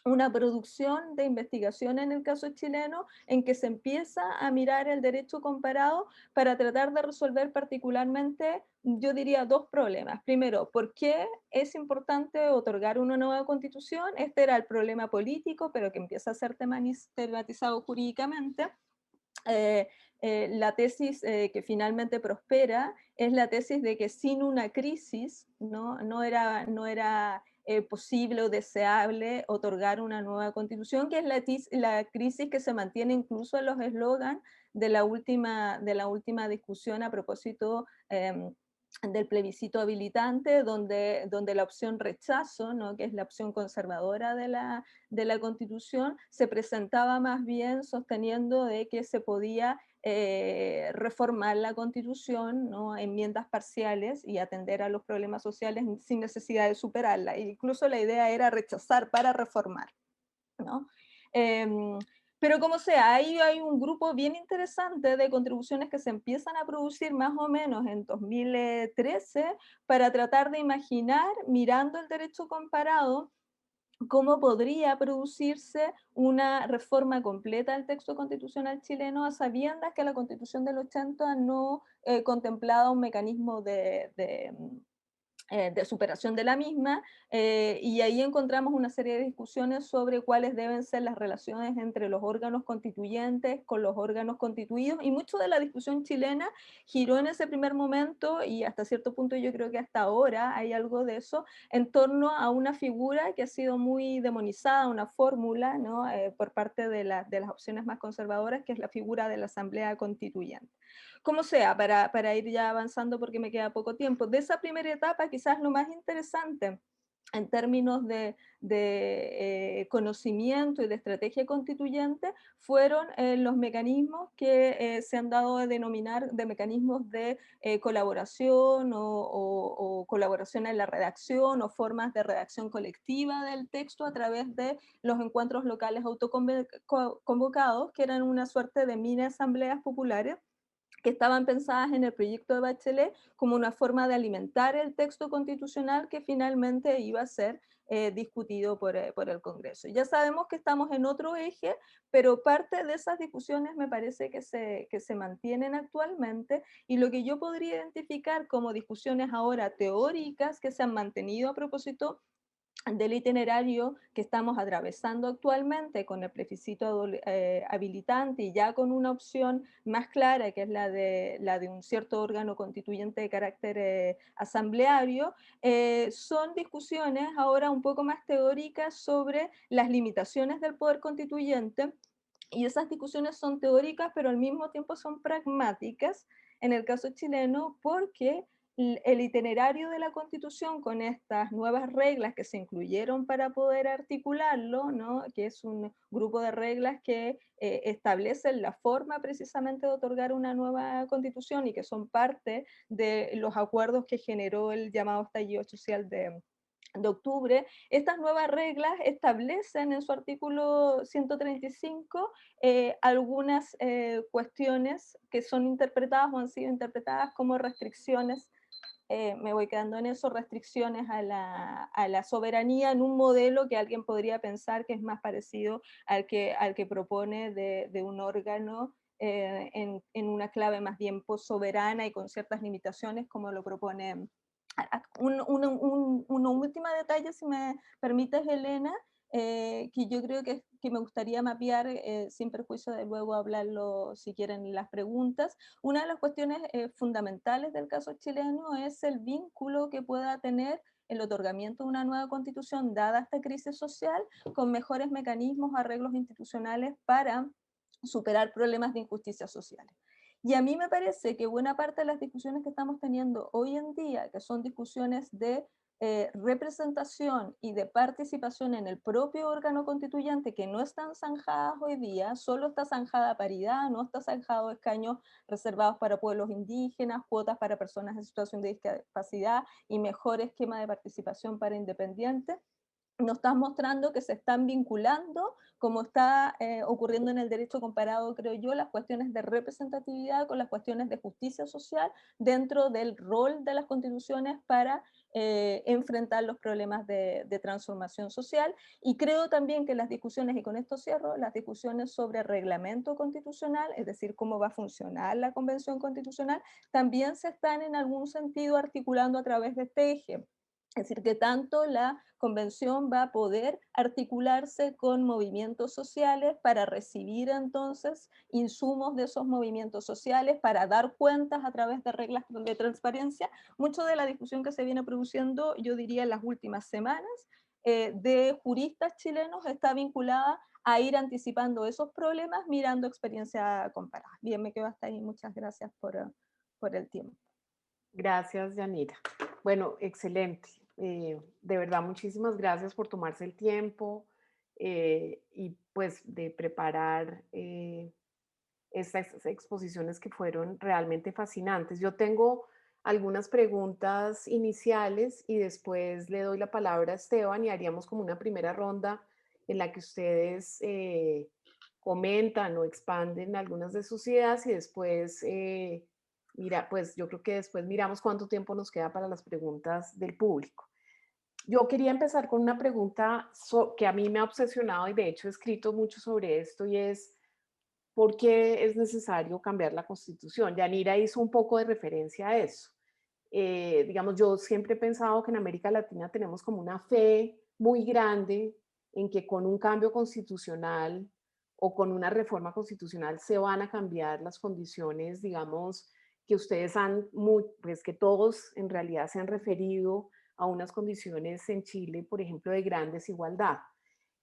una producción de investigación en el caso chileno en que se empieza a mirar el derecho comparado para tratar de resolver particularmente, yo diría, dos problemas. Primero, ¿por qué es importante otorgar una nueva constitución? Este era el problema político, pero que empieza a ser tematizado jurídicamente. La tesis que finalmente prospera es la tesis de que sin una crisis no era posible o deseable otorgar una nueva constitución, que es la crisis que se mantiene incluso en los eslogans de la última discusión a propósito del plebiscito habilitante, donde la opción rechazo, ¿no? Que es la opción conservadora de la Constitución, se presentaba más bien sosteniendo de que se podía reformar la Constitución, ¿no? Enmiendas parciales y atender a los problemas sociales sin necesidad de superarla. E incluso la idea era rechazar para reformar, ¿no? Pero como sea, ahí hay un grupo bien interesante de contribuciones que se empiezan a producir más o menos en 2013 para tratar de imaginar, mirando el derecho comparado, cómo podría producirse una reforma completa del texto constitucional chileno a sabiendas que la Constitución del 80 no contemplaba un mecanismo de superación de la misma, y ahí encontramos una serie de discusiones sobre cuáles deben ser las relaciones entre los órganos constituyentes con los órganos constituidos, y mucho de la discusión chilena giró en ese primer momento, y hasta cierto punto yo creo que hasta ahora hay algo de eso, en torno a una figura que ha sido muy demonizada, una fórmula, ¿no? Por parte de las opciones más conservadoras, que es la figura de la Asamblea Constituyente. Como sea, para ir ya avanzando porque me queda poco tiempo, de esa primera etapa quizás lo más interesante en términos de conocimiento y de estrategia constituyente fueron los mecanismos que se han dado a denominar de mecanismos de colaboración o colaboración en la redacción o formas de redacción colectiva del texto a través de los encuentros locales autoconvocados, que eran una suerte de mini asambleas populares que estaban pensadas en el proyecto de Bachelet como una forma de alimentar el texto constitucional que finalmente iba a ser discutido por el Congreso. Ya sabemos que estamos en otro eje, pero parte de esas discusiones me parece que se mantienen actualmente, y lo que yo podría identificar como discusiones ahora teóricas que se han mantenido a propósito del itinerario que estamos atravesando actualmente con el plebiscito habilitante, y ya con una opción más clara que es la de un cierto órgano constituyente de carácter asambleario, son discusiones ahora un poco más teóricas sobre las limitaciones del poder constituyente, y esas discusiones son teóricas pero al mismo tiempo son pragmáticas en el caso chileno porque el itinerario de la Constitución con estas nuevas reglas que se incluyeron para poder articularlo, ¿no? Que es un grupo de reglas que establecen la forma precisamente de otorgar una nueva Constitución y que son parte de los acuerdos que generó el llamado estallido social de octubre. Estas nuevas reglas establecen en su artículo 135 algunas cuestiones que son interpretadas o han sido interpretadas como restricciones, me voy quedando en eso, restricciones a la soberanía en un modelo que alguien podría pensar que es más parecido al que propone de un órgano en una clave más bien soberana y con ciertas limitaciones como lo propone. Una última detalle, si me permites, Elena, que yo creo que me gustaría mapear, sin perjuicio de luego hablarlo si quieren las preguntas. Una de las cuestiones fundamentales del caso chileno es el vínculo que pueda tener el otorgamiento de una nueva constitución, dada esta crisis social, con mejores mecanismos, arreglos institucionales para superar problemas de injusticia social. Y a mí me parece que buena parte de las discusiones que estamos teniendo hoy en día, que son discusiones de representación y de participación en el propio órgano constituyente, que no están zanjadas hoy día, solo está zanjada paridad, no está zanjado escaños reservados para pueblos indígenas, cuotas para personas en situación de discapacidad y mejor esquema de participación para independientes. Nos están mostrando que se están vinculando, como está ocurriendo en el derecho comparado, creo yo, las cuestiones de representatividad con las cuestiones de justicia social dentro del rol de las constituciones para enfrentar los problemas de transformación social. Y creo también que las discusiones, y con esto cierro, las discusiones sobre reglamento constitucional, es decir, cómo va a funcionar la convención constitucional, también se están en algún sentido articulando a través de este eje. Es decir, que tanto la convención va a poder articularse con movimientos sociales para recibir entonces insumos de esos movimientos sociales, para dar cuentas a través de reglas de transparencia. Mucho de la discusión que se viene produciendo, yo diría en las últimas semanas, de juristas chilenos está vinculada a ir anticipando esos problemas mirando experiencia comparada. Bien, me quedo hasta ahí. Muchas gracias por el tiempo. Gracias, Yanira. Bueno, excelente. De verdad, muchísimas gracias por tomarse el tiempo y pues de preparar estas exposiciones que fueron realmente fascinantes. Yo tengo algunas preguntas iniciales y después le doy la palabra a Esteban y haríamos como una primera ronda en la que ustedes comentan o expanden algunas de sus ideas y después mira, pues yo creo que después miramos cuánto tiempo nos queda para las preguntas del público. Yo quería empezar con una pregunta que a mí me ha obsesionado y de hecho he escrito mucho sobre esto y es, ¿por qué es necesario cambiar la Constitución? Yanira hizo un poco de referencia a eso. Digamos, yo siempre he pensado que en América Latina tenemos como una fe muy grande en que con un cambio constitucional o con una reforma constitucional se van a cambiar las condiciones, digamos, que ustedes pues que todos en realidad se han referido a unas condiciones en Chile, por ejemplo, de gran desigualdad.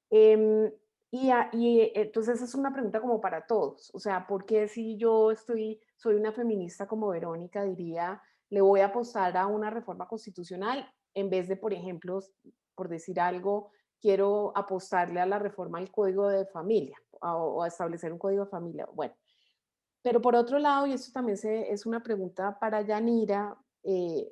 Em, entonces esa es una pregunta como para todos, o sea, ¿por qué si yo soy una feminista como Verónica diría, le voy a apostar a una reforma constitucional en vez de, por ejemplo, por decir algo, quiero apostarle a la reforma al código de familia o a establecer un código de familia? Bueno, pero por otro lado, y esto también es una pregunta para Yanira,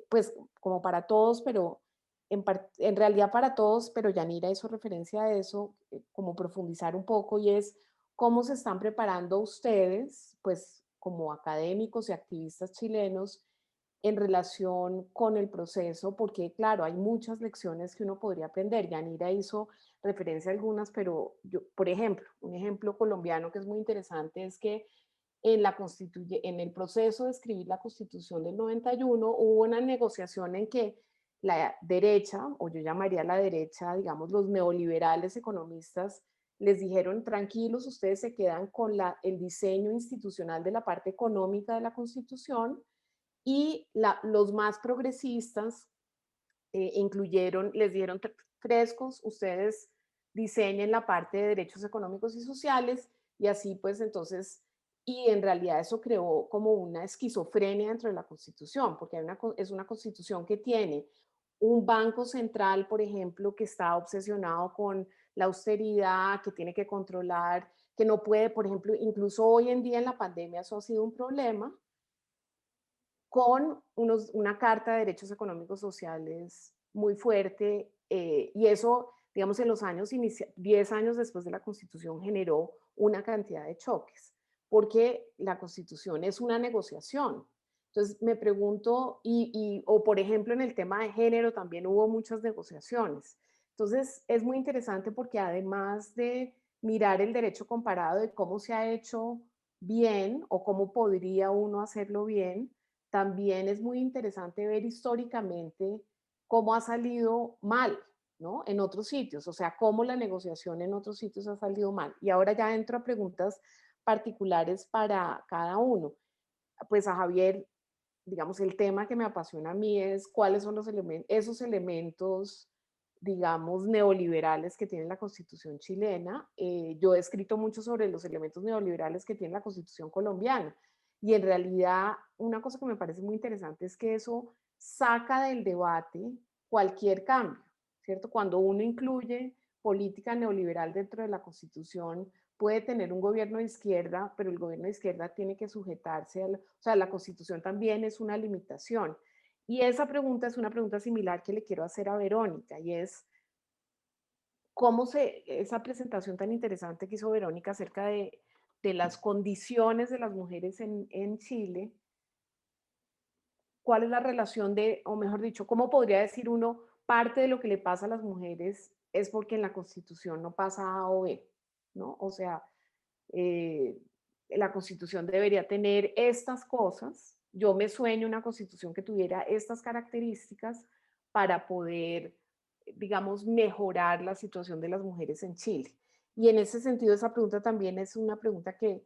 pues como para todos, pero en realidad para todos, pero Yanira hizo referencia a eso, como profundizar un poco, y es cómo se están preparando ustedes, pues como académicos y activistas chilenos, en relación con el proceso, porque claro, hay muchas lecciones que uno podría aprender. Yanira hizo referencia a algunas, pero yo, por ejemplo, un ejemplo colombiano que es muy interesante es que en el proceso de escribir la Constitución del 91 hubo una negociación en que la derecha, o yo llamaría la derecha, digamos, los neoliberales economistas, les dijeron, tranquilos, ustedes se quedan con el diseño institucional de la parte económica de la Constitución, y los más progresistas les dieron frescos, ustedes diseñen la parte de derechos económicos y sociales, y así pues entonces y en realidad eso creó como una esquizofrenia dentro de la Constitución, porque es una Constitución que tiene un banco central, por ejemplo, que está obsesionado con la austeridad, que tiene que controlar, que no puede, por ejemplo, incluso hoy en día en la pandemia eso ha sido un problema, con una Carta de Derechos Económicos Sociales muy fuerte, y eso, digamos, en los años 10 años después de la Constitución generó una cantidad de choques, porque la Constitución es una negociación. Entonces me pregunto, o por ejemplo en el tema de género también hubo muchas negociaciones. Entonces es muy interesante porque además de mirar el derecho comparado de cómo se ha hecho bien o cómo podría uno hacerlo bien, también es muy interesante ver históricamente cómo ha salido mal, ¿no? En otros sitios, o sea, cómo la negociación en otros sitios ha salido mal. Y ahora ya entro a preguntas particulares para cada uno. Pues a Javier, digamos, el tema que me apasiona a mí es cuáles son esos elementos, digamos, neoliberales que tiene la Constitución chilena. Yo he escrito mucho sobre los elementos neoliberales que tiene la Constitución colombiana. Y en realidad, una cosa que me parece muy interesante es que eso saca del debate cualquier cambio, ¿cierto? Cuando uno incluye política neoliberal dentro de la Constitución, puede tener un gobierno de izquierda, pero el gobierno de izquierda tiene que sujetarse o sea, la Constitución también es una limitación. Y esa pregunta es una pregunta similar que le quiero hacer a Verónica, y es, esa presentación tan interesante que hizo Verónica acerca de las condiciones de las mujeres en Chile, ¿cuál es la relación o mejor dicho, cómo podría decir uno, parte de lo que le pasa a las mujeres es porque en la Constitución no pasa A o B, ¿no? O sea, eh, la Constitución debería tener estas cosas. Yo me sueño una Constitución que tuviera estas características para poder, digamos, mejorar la situación de las mujeres en Chile. Y en ese sentido, esa pregunta también es una pregunta que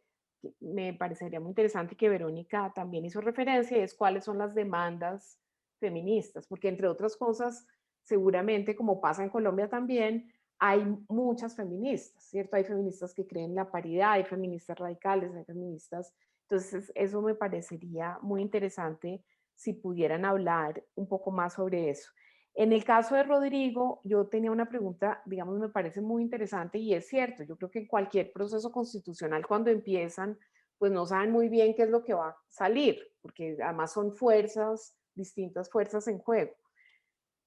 me parecería muy interesante que Verónica también hizo referencia, y es cuáles son las demandas feministas, porque entre otras cosas, seguramente, como pasa en Colombia también, hay muchas feministas, ¿cierto? Hay feministas que creen en la paridad, hay feministas radicales, hay feministas. Entonces, eso me parecería muy interesante si pudieran hablar un poco más sobre eso. En el caso de Rodrigo, yo tenía una pregunta, digamos, me parece muy interesante y es cierto, yo creo que en cualquier proceso constitucional cuando empiezan, pues no saben muy bien qué es lo que va a salir, porque además son fuerzas, distintas fuerzas en juego.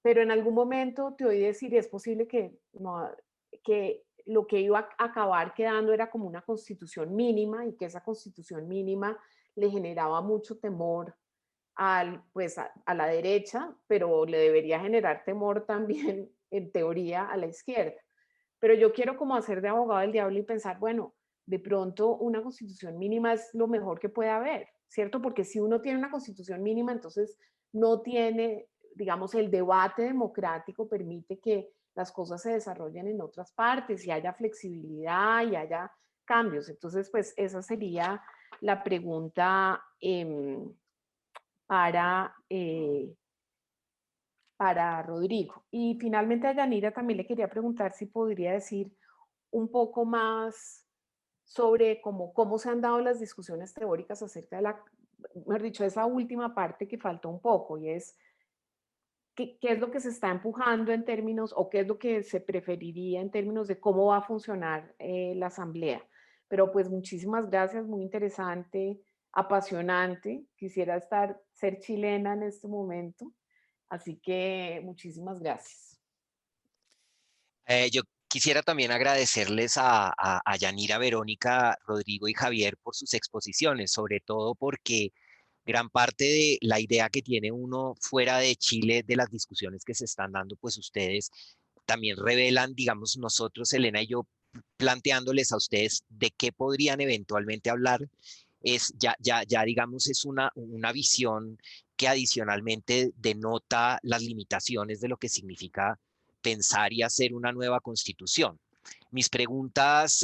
Pero en algún momento te oí decir, y es posible que, no, que lo que iba a acabar quedando era como una constitución mínima y que esa constitución mínima le generaba mucho temor pues a la derecha, pero le debería generar temor también, en teoría, a la izquierda. Pero yo quiero como hacer de abogado del diablo y pensar, bueno, de pronto una constitución mínima es lo mejor que puede haber, ¿cierto? Porque si uno tiene una constitución mínima, entonces no tiene, digamos, el debate democrático permite que las cosas se desarrollen en otras partes y haya flexibilidad y haya cambios. Entonces, pues esa sería la pregunta para, eh, para Rodrigo. Y finalmente a Yanira también le quería preguntar si podría decir un poco más sobre cómo se han dado las discusiones teóricas acerca de mejor dicho, esa última parte que faltó un poco, y es qué es lo que se está empujando en términos, o qué es lo que se preferiría en términos de cómo va a funcionar la asamblea. Pero pues muchísimas gracias, muy interesante, apasionante. Quisiera ser chilena en este momento. Así que muchísimas gracias. Yo quisiera también agradecerles a Yanira, Verónica, Rodrigo y Javier por sus exposiciones, sobre todo porque gran parte de la idea que tiene uno fuera de Chile, de las discusiones que se están dando, pues ustedes también revelan, digamos, nosotros, Elena y yo, planteándoles a ustedes de qué podrían eventualmente hablar, ya digamos, es una visión que adicionalmente denota las limitaciones de lo que significa pensar y hacer una nueva constitución. Mis preguntas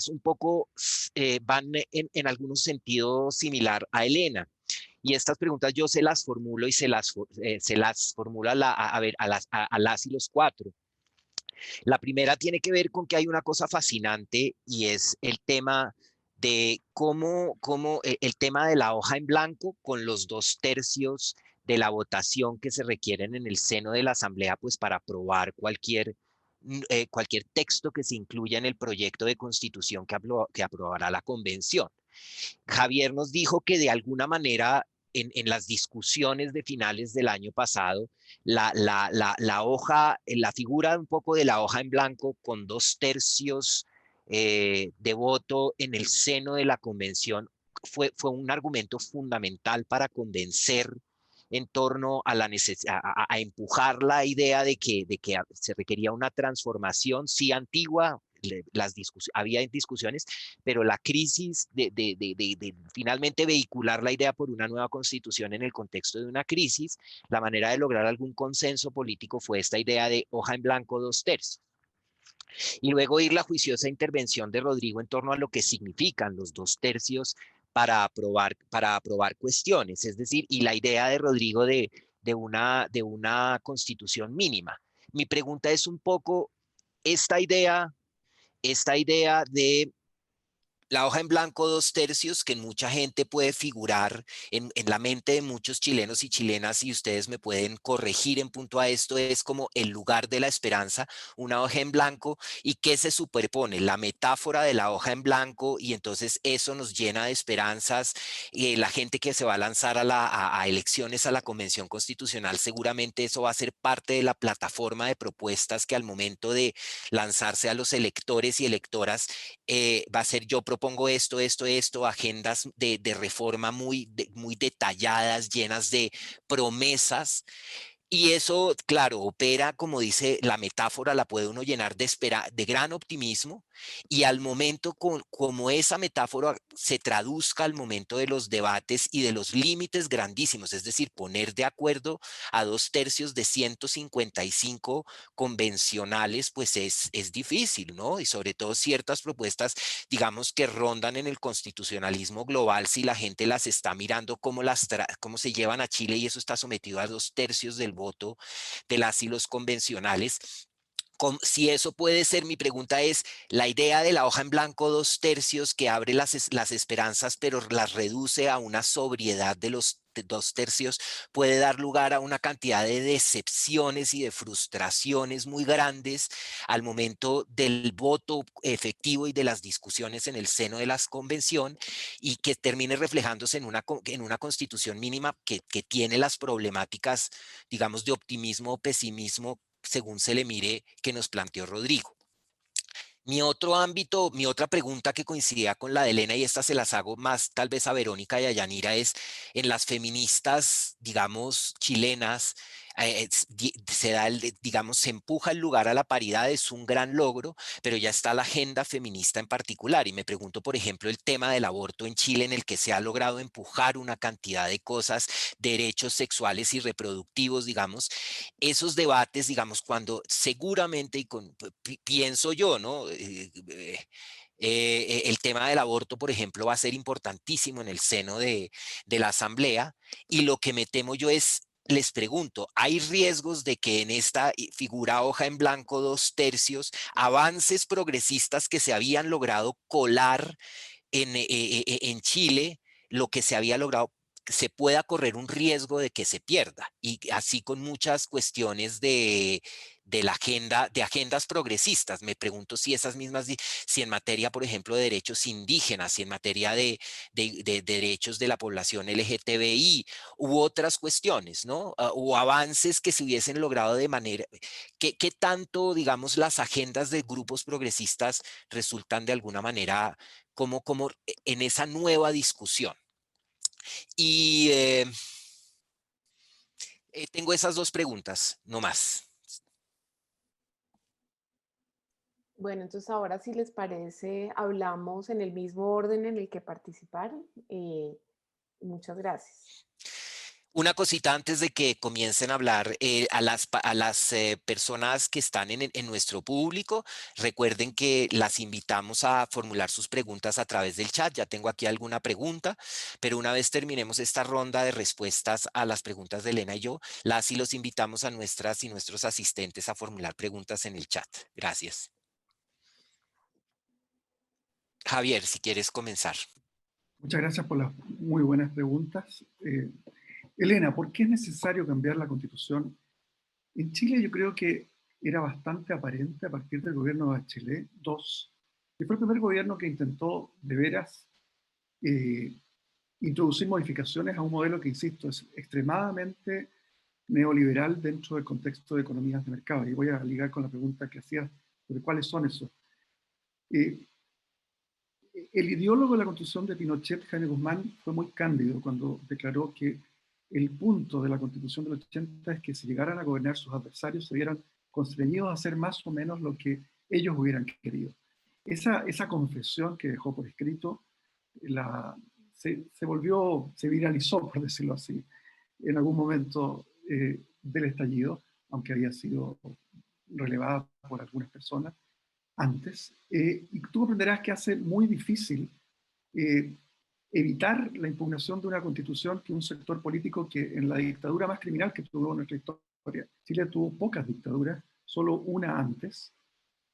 un poco van en algunos sentidos similar a Elena. Y estas preguntas yo se las formulo y se las formulo a las y los cuatro. La primera tiene que ver con que hay una cosa fascinante y es el tema de cómo el tema de la hoja en blanco con los 2/3 de la votación que se requieren en el seno de la Asamblea, pues para aprobar cualquier texto que se incluya en el proyecto de constitución que aprobará la convención. Javier nos dijo que de alguna manera en las discusiones de finales del año pasado, la hoja, la figura un poco de la hoja en blanco con 2/3 de voto en el seno de la convención fue un argumento fundamental para convencer en torno a a empujar la idea de que se requería una transformación, sí antigua, había discusiones, pero la crisis de finalmente vehicular la idea por una nueva constitución en el contexto de una crisis, la manera de lograr algún consenso político fue esta idea de hoja en blanco 2/3. Y luego ir la juiciosa intervención de Rodrigo en torno a lo que significan los 2/3 para aprobar cuestiones, es decir, y la idea de Rodrigo de una constitución mínima. Mi pregunta es un poco esta idea de la hoja en blanco 2/3, que en mucha gente puede figurar en la mente de muchos chilenos y chilenas, y ustedes me pueden corregir en punto a esto, es como el lugar de la esperanza, una hoja en blanco, y que se superpone la metáfora de la hoja en blanco, y entonces eso nos llena de esperanzas. Y la gente que se va a lanzar a elecciones a la Convención Constitucional, seguramente eso va a ser parte de la plataforma de propuestas que al momento de lanzarse a los electores y electoras va a ser: yo propongo esto, agendas de reforma muy detalladas, llenas de promesas. Y eso, claro, opera, como dice la metáfora, la puede uno llenar de gran optimismo, y al momento, como esa metáfora se traduzca al momento de los debates y de los límites grandísimos, es decir, poner de acuerdo a 2/3 de 155 convencionales, pues es difícil, ¿no? Y sobre todo ciertas propuestas, digamos, que rondan en el constitucionalismo global, si la gente las está mirando, cómo se llevan a Chile, y eso está sometido a 2/3 del voto de las y los convencionales. Si eso puede ser, mi pregunta es: la idea de la hoja en blanco 2/3 que abre las esperanzas, pero las reduce a una sobriedad de los 2/3, puede dar lugar a una cantidad de decepciones y de frustraciones muy grandes al momento del voto efectivo y de las discusiones en el seno de la convención, y que termine reflejándose en una constitución mínima que tiene las problemáticas, digamos, de optimismo o pesimismo, según se le mire, que nos planteó Rodrigo. Mi otro ámbito, mi otra pregunta que coincidía con la de Elena, y esta se las hago más tal vez a Verónica y a Yanira, es: en las feministas, digamos, chilenas, digamos, se empuja el lugar a la paridad, es un gran logro, pero ya está la agenda feminista en particular. Y me pregunto, por ejemplo, el tema del aborto en Chile, en el que se ha logrado empujar una cantidad de cosas, derechos sexuales y reproductivos, digamos, esos debates, digamos, cuando seguramente, pienso yo, ¿no? El tema del aborto, por ejemplo, va a ser importantísimo en el seno de la Asamblea, y lo que me temo yo es, les pregunto, ¿hay riesgos de que en esta figura hoja en blanco 2/3, avances progresistas que se habían logrado colar en Chile, lo que se había logrado, se pueda correr un riesgo de que se pierda? Y así con muchas cuestiones de la agenda, de agendas progresistas. Me pregunto si esas mismas, si en materia, por ejemplo, de derechos indígenas, si en materia de derechos de la población LGTBI u otras cuestiones, ¿no? O avances que se hubiesen logrado de manera, ¿qué tanto, digamos, las agendas de grupos progresistas resultan de alguna manera como en esa nueva discusión? Y tengo esas dos preguntas, no más. Bueno, entonces ahora, si les parece, hablamos en el mismo orden en el que participaron. Muchas gracias. Una cosita antes de que comiencen a hablar, a las personas que están en nuestro público, recuerden que las invitamos a formular sus preguntas a través del chat. Ya tengo aquí alguna pregunta, pero una vez terminemos esta ronda de respuestas a las preguntas de Elena y yo, las y los invitamos a nuestras y nuestros asistentes a formular preguntas en el chat. Gracias. Javier, si quieres comenzar. Muchas gracias por las muy buenas preguntas. Elena, ¿por qué es necesario cambiar la Constitución? En Chile yo creo que era bastante aparente a partir del gobierno de Bachelet II, que fue el primer gobierno que intentó de veras introducir modificaciones a un modelo que, insisto, es extremadamente neoliberal dentro del contexto de economías de mercado. Y voy a ligar con la pregunta que hacías sobre cuáles son esos. El ideólogo de la Constitución de Pinochet, Jaime Guzmán, fue muy cándido cuando declaró que el punto de la Constitución del 80 es que si llegaran a gobernar sus adversarios se vieran constreñidos a hacer más o menos lo que ellos hubieran querido. Esa confesión que dejó por escrito se viralizó, por decirlo así, en algún momento del estallido, aunque había sido relevada por algunas personas antes, y tú comprenderás que hace muy difícil evitar la impugnación de una constitución que un sector político que en la dictadura más criminal que tuvo nuestra historia, Chile tuvo pocas dictaduras, solo una antes,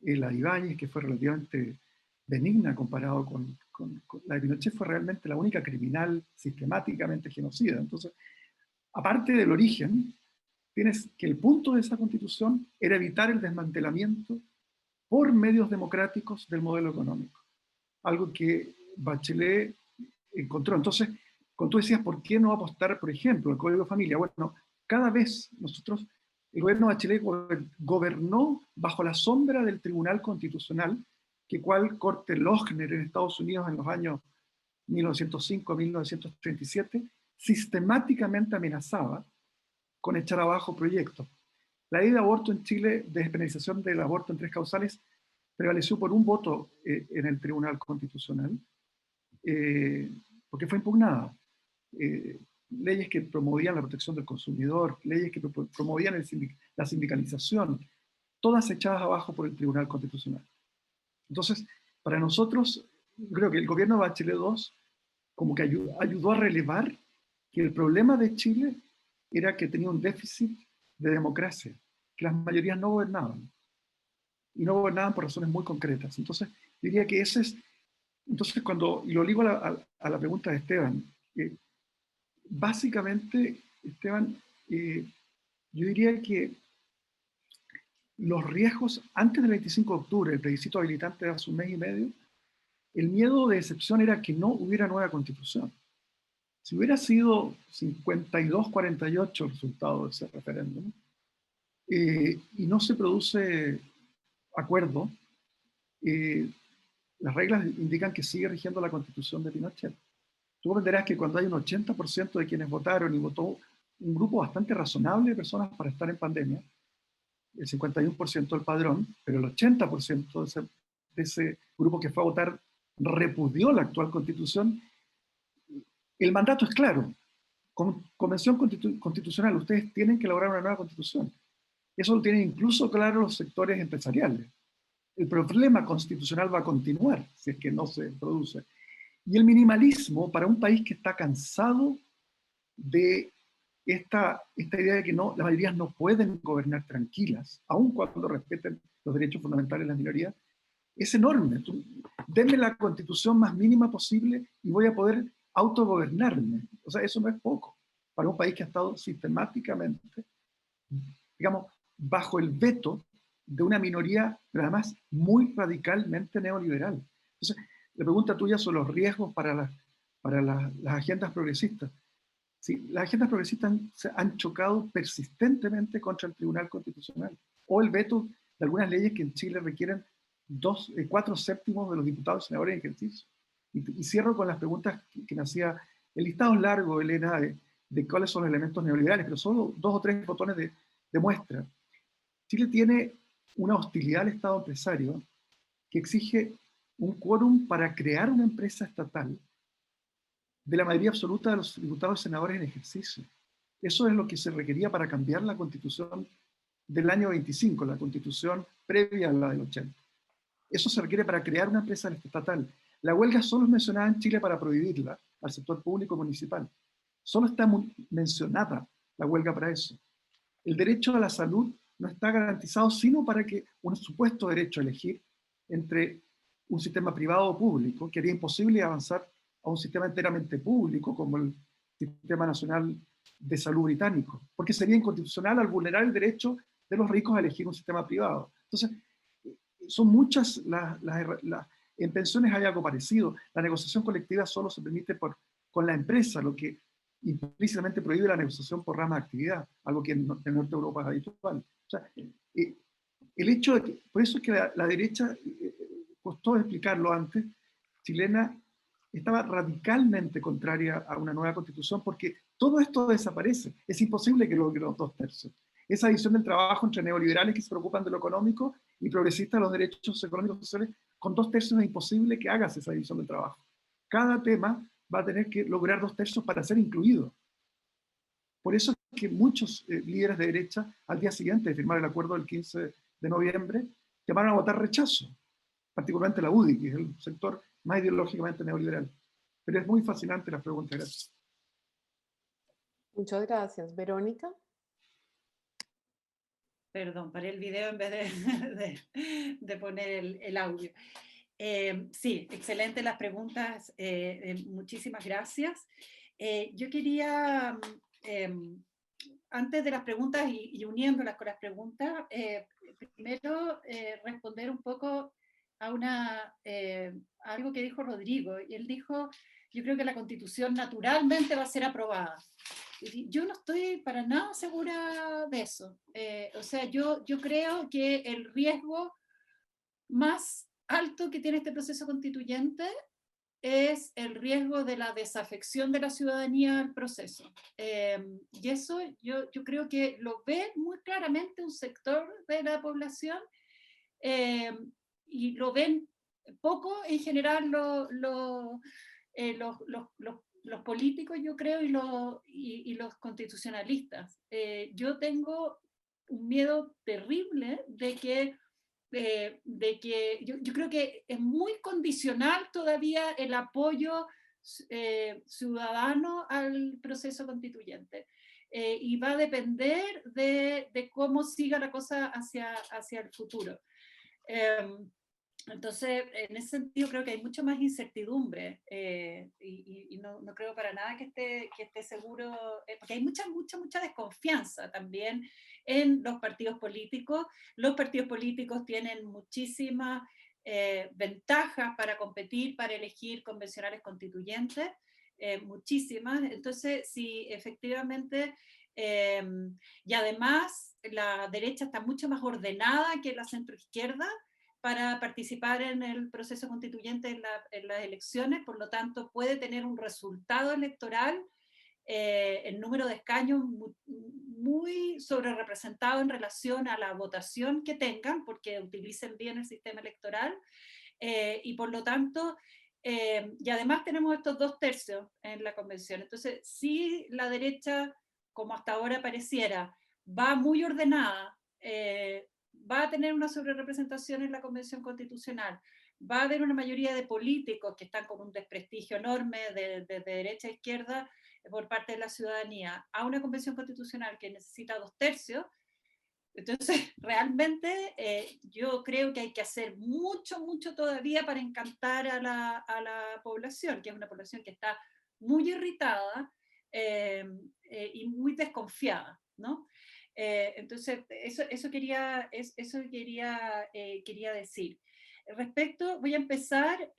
la de Ibáñez, que fue relativamente benigna comparado con la de Pinochet, fue realmente la única criminal sistemáticamente genocida. Entonces, aparte del origen, tienes que el punto de esa constitución era evitar el desmantelamiento por medios democráticos del modelo económico, algo que Bachelet encontró. Entonces, cuando tú decías, ¿por qué no apostar, por ejemplo, al Código de Familia? Bueno, cada vez nosotros, el gobierno de Bachelet gobernó bajo la sombra del Tribunal Constitucional, que cual Corte Lochner en Estados Unidos en los años 1905 a 1937 sistemáticamente amenazaba con echar abajo proyectos. La ley de aborto en Chile, de despenalización del aborto en 3 causales, prevaleció por un voto en el Tribunal Constitucional, porque fue impugnada. Leyes que promovían la protección del consumidor, leyes que promovían la sindicalización, todas echadas abajo por el Tribunal Constitucional. Entonces, para nosotros, creo que el gobierno de Bachelet II como que ayudó a relevar que el problema de Chile era que tenía un déficit de democracia, que las mayorías no gobernaban, y no gobernaban por razones muy concretas. Entonces, diría que ese es, entonces cuando, y lo ligo a la pregunta de Esteban, básicamente, Esteban, yo diría que los riesgos, antes del 25 de octubre, el plebiscito habilitante de hace un mes y medio, el miedo de excepción era que no hubiera nueva constitución. Si hubiera sido 52-48 el resultado de ese referéndum, y no se produce acuerdo, las reglas indican que sigue rigiendo la constitución de Pinochet. Tú comprenderás que cuando hay un 80% de quienes votaron y votó un grupo bastante razonable de personas para estar en pandemia, el 51% del padrón, pero el 80% de ese grupo que fue a votar repudió la actual constitución, el mandato es claro. Convención Constitucional, ustedes tienen que elaborar una nueva constitución. Eso lo tienen incluso claro los sectores empresariales. El problema constitucional va a continuar si es que no se produce. Y el minimalismo para un país que está cansado de esta idea de que no, las mayorías no pueden gobernar tranquilas, aun cuando respeten los derechos fundamentales de las minorías, es enorme. Denme la constitución más mínima posible y voy a poder autogobernarme. O sea, eso no es poco para un país que ha estado sistemáticamente, digamos, bajo el veto de una minoría, pero además muy radicalmente neoliberal. Entonces, la pregunta tuya sobre los riesgos para las agendas progresistas. Sí, las agendas progresistas han chocado persistentemente contra el Tribunal Constitucional o el veto de algunas leyes que en Chile requieren 4/7 de los diputados y senadores en ejercicio. Y cierro con las preguntas que me hacía. El listado es largo, Elena, de cuáles son los elementos neoliberales, pero solo 2 o 3 botones de muestra. Chile tiene una hostilidad al Estado empresario que exige un quórum para crear una empresa estatal de la mayoría absoluta de los diputados y senadores en ejercicio. Eso es lo que se requería para cambiar la constitución del año 25, la constitución previa a la del 80. Eso se requiere para crear una empresa estatal. La huelga solo es mencionada en Chile para prohibirla al sector público municipal. Solo está mencionada la huelga para eso. El derecho a la salud no está garantizado sino para que un supuesto derecho a elegir entre un sistema privado o público, que haría imposible avanzar a un sistema enteramente público como el Sistema Nacional de Salud británico, porque sería inconstitucional al vulnerar el derecho de los ricos a elegir un sistema privado. Entonces, son muchas en pensiones hay algo parecido. La negociación colectiva solo se permite con la empresa, lo que implícitamente prohíbe la negociación por rama de actividad, algo que en Norte de Europa es habitual. O sea, el hecho de que, por eso es que la derecha, costó explicarlo antes, chilena, estaba radicalmente contraria a una nueva constitución porque todo esto desaparece. Es imposible que logre los 2/3. Esa división del trabajo entre neoliberales que se preocupan de lo económico y progresistas de los derechos económicos y sociales, con 2/3 es imposible que hagas esa división del trabajo. Cada tema va a tener que lograr 2/3 para ser incluido. Por eso es que muchos líderes de derecha, al día siguiente de firmar el acuerdo del 15 de noviembre, llamaron a votar rechazo, particularmente la UDI, que es el sector más ideológicamente neoliberal. Pero es muy fascinante la pregunta, gracias. Muchas gracias. Verónica. Perdón, paré el video en vez de poner el audio. Sí, excelente las preguntas, muchísimas gracias. Yo quería, antes de las preguntas y uniéndolas con las preguntas, primero responder un poco a algo que dijo Rodrigo. Y él dijo, yo creo que la Constitución naturalmente va a ser aprobada. Yo no estoy para nada segura de eso. O sea, yo creo que el riesgo más alto que tiene este proceso constituyente es el riesgo de la desafección de la ciudadanía al proceso. Y eso yo creo que lo ve muy claramente un sector de la población y lo ven poco en general los políticos, yo creo, y los constitucionalistas. Yo tengo un miedo terrible de que yo creo que es muy condicional todavía el apoyo ciudadano al proceso constituyente. Y va a depender de cómo siga la cosa hacia el futuro. Entonces, en ese sentido creo que hay mucho más incertidumbre y no creo para nada que esté seguro, porque hay mucha desconfianza también en los partidos políticos. Los partidos políticos tienen muchísimas ventajas para competir, para elegir convencionales constituyentes, muchísimas. Entonces, si efectivamente, y además la derecha está mucho más ordenada que la centroizquierda, para participar en el proceso constituyente en las elecciones, por lo tanto puede tener un resultado electoral en número de escaños muy sobre representado en relación a la votación que tengan, porque utilicen bien el sistema electoral, y por lo tanto, y además tenemos estos 2/3 en la convención. Entonces, si la derecha, como hasta ahora pareciera, va muy ordenada, va a tener una sobrerepresentación en la Convención Constitucional, va a haber una mayoría de políticos que están con un desprestigio enorme de derecha a izquierda por parte de la ciudadanía, a una Convención Constitucional que necesita 2/3, entonces realmente yo creo que hay que hacer mucho todavía para encantar a la población, que es una población que está muy irritada y muy desconfiada, ¿no? Entonces, eso quería decir. Voy a empezar,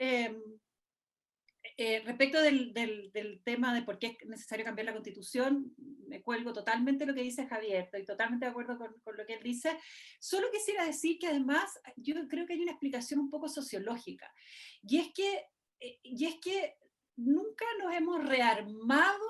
respecto del tema de por qué es necesario cambiar la Constitución, me cuelgo totalmente lo que dice Javier, estoy totalmente de acuerdo con lo que él dice. Solo quisiera decir que además yo creo que hay una explicación un poco sociológica, y es que nunca nos hemos rearmado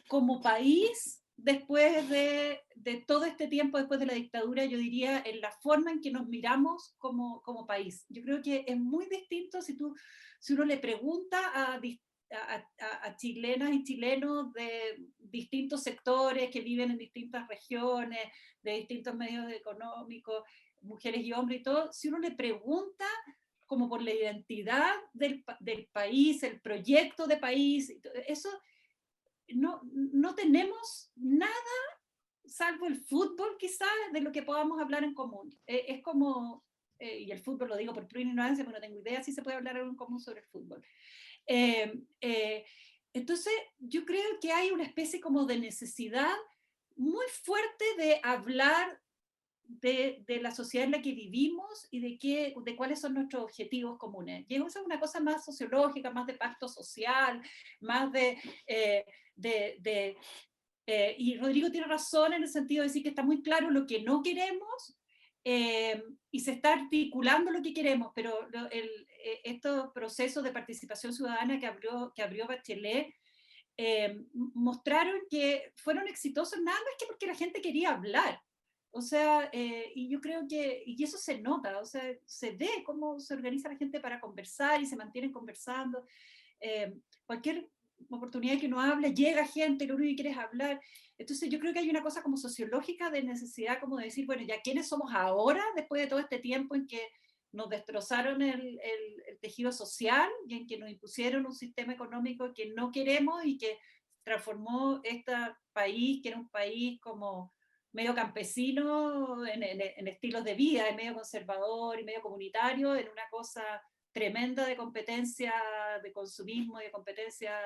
como país después de todo este tiempo, después de la dictadura, yo diría, en la forma en que nos miramos como país. Yo creo que es muy distinto si uno le pregunta a chilenas y chilenos de distintos sectores que viven en distintas regiones, de distintos medios económicos, mujeres y hombres y todo, si uno le pregunta como por la identidad del país, el proyecto de país, eso no tenemos nada, salvo el fútbol quizás, de lo que podamos hablar en común. Es como y el fútbol lo digo por pura ignorancia, porque no tengo idea si se puede hablar algo en común sobre el fútbol. Entonces, yo creo que hay una especie como de necesidad muy fuerte de hablar de la sociedad en la que vivimos y de cuáles son nuestros objetivos comunes. Y eso es una cosa más sociológica, más de pacto social, más y Rodrigo tiene razón en el sentido de decir que está muy claro lo que no queremos, y se está articulando lo que queremos, pero estos procesos de participación ciudadana que abrió Bachelet mostraron que fueron exitosos nada más que porque la gente quería hablar. O sea, y yo creo y eso se nota, o sea, se ve cómo se organiza la gente para conversar y se mantienen conversando. Cualquier oportunidad que uno habla, llega gente, lo único que quiere es hablar. Entonces yo creo que hay una cosa como sociológica de necesidad como de decir, bueno, ya quiénes somos ahora, después de todo este tiempo en que nos destrozaron el tejido social y en que nos impusieron un sistema económico que no queremos y que transformó este país, que era un país como medio campesino en estilos de vida, medio conservador y medio comunitario, en una cosa tremenda de competencia, de consumismo y de competencia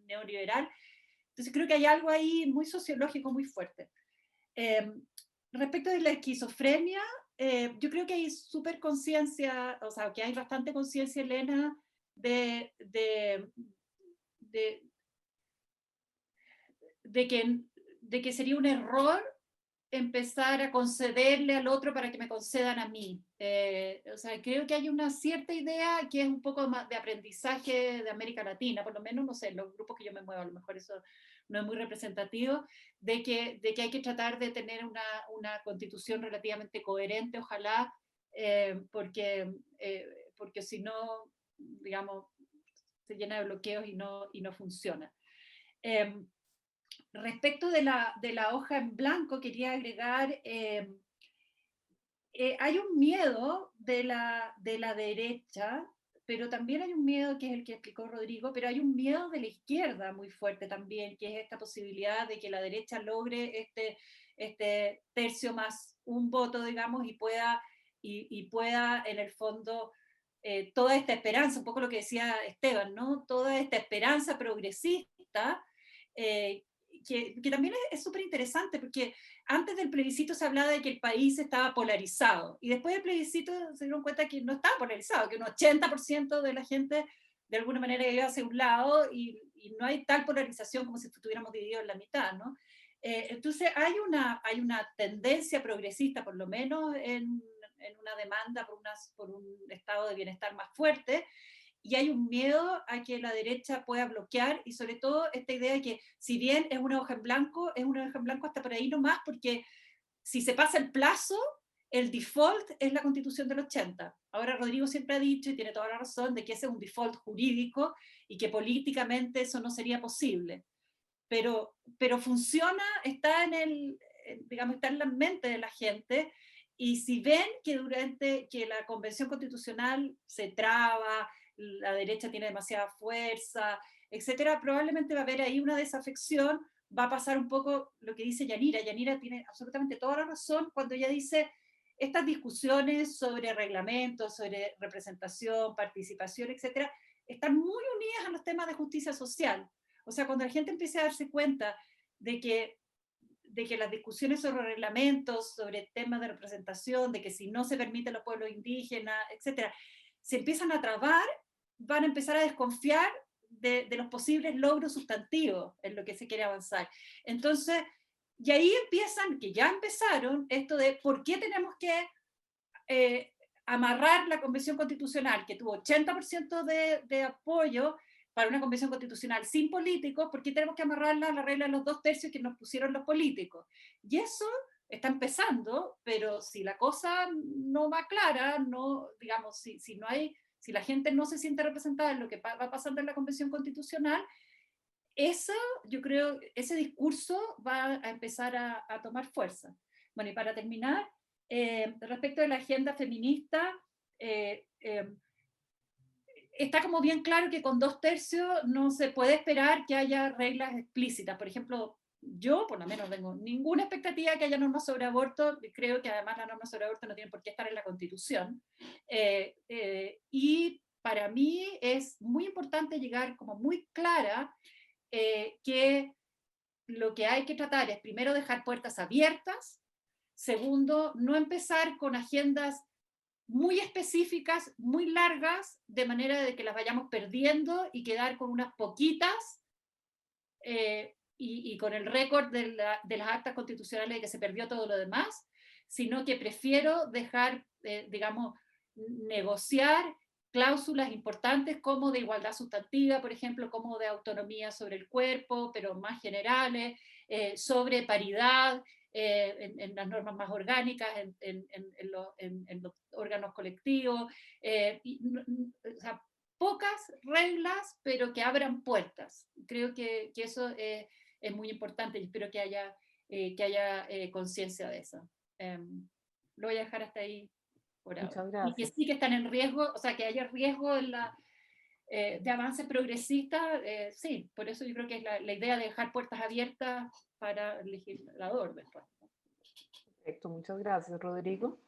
neoliberal. Entonces creo que hay algo ahí muy sociológico, muy fuerte. Respecto de la esquizofrenia, yo creo que hay súper conciencia, o sea, que hay bastante conciencia, Elena, de que sería un error empezar a concederle al otro para que me concedan a mí. O sea, creo que hay una cierta idea que es un poco más de aprendizaje de América Latina, por lo menos, no sé, los grupos que yo me muevo, a lo mejor eso no es muy representativo, de que hay que tratar de tener una constitución relativamente coherente, ojalá, porque si no, digamos, se llena de bloqueos y no funciona. Respecto de la hoja en blanco, quería agregar, hay un miedo de la derecha, pero también hay un miedo que es el que explicó Rodrigo, pero hay un miedo de la izquierda muy fuerte también, que es esta posibilidad de que la derecha logre este tercio más un voto, digamos, y pueda en el fondo toda esta esperanza, un poco lo que decía Esteban, ¿no? Toda esta esperanza progresista, que también es súper interesante, porque antes del plebiscito se hablaba de que el país estaba polarizado, y después del plebiscito se dieron cuenta que no estaba polarizado, que un 80% de la gente de alguna manera iba hacia un lado, y no hay tal polarización como si estuviéramos divididos en la mitad, ¿no? Entonces hay una tendencia progresista, por lo menos en una demanda por un estado de bienestar más fuerte, y hay un miedo a que la derecha pueda bloquear, y sobre todo esta idea de que si bien es una hoja en blanco, es una hoja en blanco hasta por ahí nomás, porque si se pasa el plazo, el default es la Constitución del 80. Ahora Rodrigo siempre ha dicho, y tiene toda la razón, de que ese es un default jurídico y que políticamente eso no sería posible. Pero funciona, está está en la mente de la gente, y si ven que durante que la Convención Constitucional se traba, la derecha tiene demasiada fuerza, etcétera, probablemente va a haber ahí una desafección, va a pasar un poco lo que dice Yanira. Yanira tiene absolutamente toda la razón cuando ella dice estas discusiones sobre reglamentos, sobre representación, participación, etcétera, están muy unidas a los temas de justicia social. O sea, cuando la gente empiece a darse cuenta de que las discusiones sobre reglamentos, sobre temas de representación, de que si no se permite a los pueblos indígenas, etcétera, se empiezan a trabar, van a empezar a desconfiar de los posibles logros sustantivos en lo que se quiere avanzar. Entonces, y ahí empiezan, que ya empezaron, esto de por qué tenemos que amarrar la Convención Constitucional, que tuvo 80% de apoyo para una Convención Constitucional sin políticos, ¿por qué tenemos que amarrarla a la regla de los 2/3 que nos pusieron los políticos? Y eso está empezando, pero si la cosa no va clara, no, digamos, si la gente no se siente representada en lo que va pasando en la Convención Constitucional, yo creo, ese discurso va a empezar a tomar fuerza. Bueno, y para terminar, respecto de la agenda feminista, está como bien claro que con 2/3 no se puede esperar que haya reglas explícitas. Por ejemplo, yo por lo menos no tengo ninguna expectativa de que haya normas sobre aborto, creo que además las normas sobre aborto no tienen por qué estar en la Constitución, y para mí es muy importante llegar como muy clara que lo que hay que tratar es primero dejar puertas abiertas, segundo, no empezar con agendas muy específicas, muy largas, de manera de que las vayamos perdiendo y quedar con unas poquitas, y con el récord de las actas constitucionales de que se perdió todo lo demás, sino que prefiero dejar, digamos, negociar cláusulas importantes como de igualdad sustantiva, por ejemplo, como de autonomía sobre el cuerpo, pero más generales, sobre paridad, en las normas más orgánicas, en los órganos colectivos, o sea, pocas reglas, pero que abran puertas. Creo que eso es muy importante y espero que haya conciencia de eso. Lo voy a dejar hasta ahí por ahora. Muchas gracias. Y que sí que están en riesgo, o sea, que haya riesgo de avances progresistas, sí, por eso yo creo que es la idea de dejar puertas abiertas para el legislador después. Perfecto, muchas gracias, Rodrigo.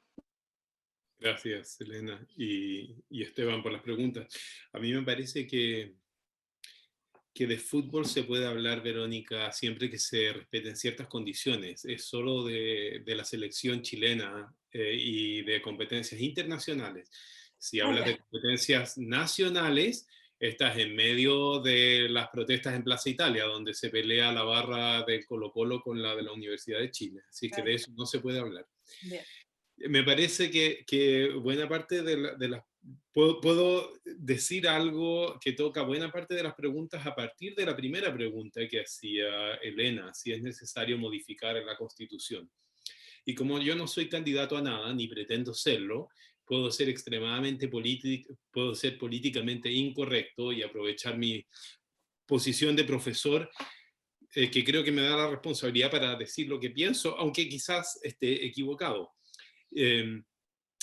Gracias, Elena y Esteban, por las preguntas. A mí me parece que de fútbol se puede hablar, Verónica, siempre que se respeten ciertas condiciones. Es solo de la selección chilena y de competencias internacionales. Si hablas de competencias nacionales, estás en medio de las protestas en Plaza Italia, donde se pelea la barra del Colo-Colo con la de la Universidad de Chile. Así que de eso no se puede hablar. Bien. Me parece que buena parte de las... Puedo decir algo que toca buena parte de las preguntas a partir de la primera pregunta que hacía Elena, si es necesario modificar la Constitución. Y como yo no soy candidato a nada, ni pretendo serlo, puedo ser extremadamente puedo ser políticamente incorrecto y aprovechar mi posición de profesor, que creo que me da la responsabilidad para decir lo que pienso, aunque quizás esté equivocado.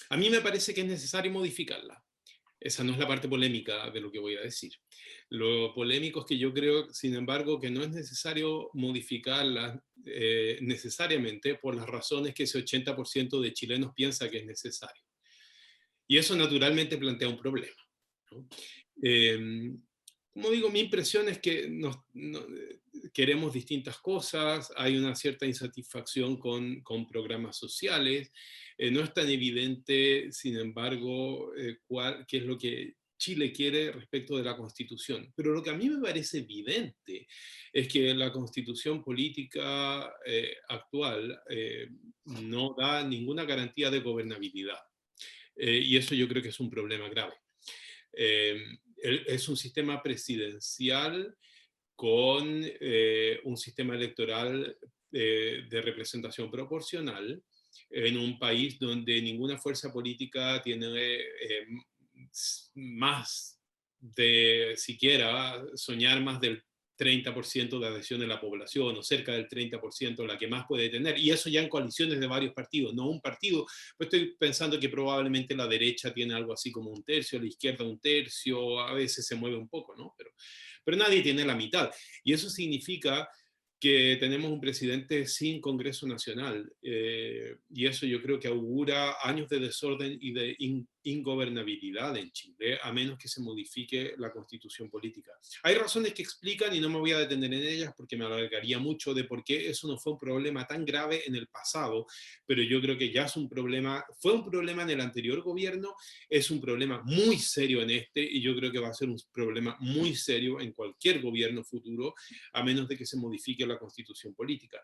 A mí me parece que es necesario modificarla. Esa no es la parte polémica de lo que voy a decir. Lo polémico es que yo creo, sin embargo, que no es necesario modificarla necesariamente por las razones que ese 80% de chilenos piensa que es necesario. Y eso naturalmente plantea un problema, ¿no? Como digo, mi impresión es que queremos distintas cosas, hay una cierta insatisfacción con programas sociales, no es tan evidente, sin embargo, qué es lo que Chile quiere respecto de la Constitución. Pero lo que a mí me parece evidente es que la Constitución política actual no da ninguna garantía de gobernabilidad. Y eso yo creo que es un problema grave. Es un sistema presidencial con un sistema electoral de representación proporcional en un país donde ninguna fuerza política tiene más de siquiera soñar más del 30% de adhesión de la población, o cerca del 30%, la que más puede tener, y eso ya en coaliciones de varios partidos, no un partido. Pues estoy pensando que probablemente la derecha tiene algo así como un tercio, la izquierda un tercio, a veces se mueve un poco, ¿no? Pero nadie tiene la mitad, y eso significa que tenemos un presidente sin Congreso Nacional, y eso yo creo que augura años de desorden y de ingobernabilidad en Chile, a menos que se modifique la Constitución política. Hay razones que explican, y no me voy a detener en ellas porque me alargaría mucho, de por qué eso no fue un problema tan grave en el pasado, pero yo creo que ya es un problema, fue un problema en el anterior gobierno, es un problema muy serio en este, y yo creo que va a ser un problema muy serio en cualquier gobierno futuro, a menos de que se modifique la Constitución política.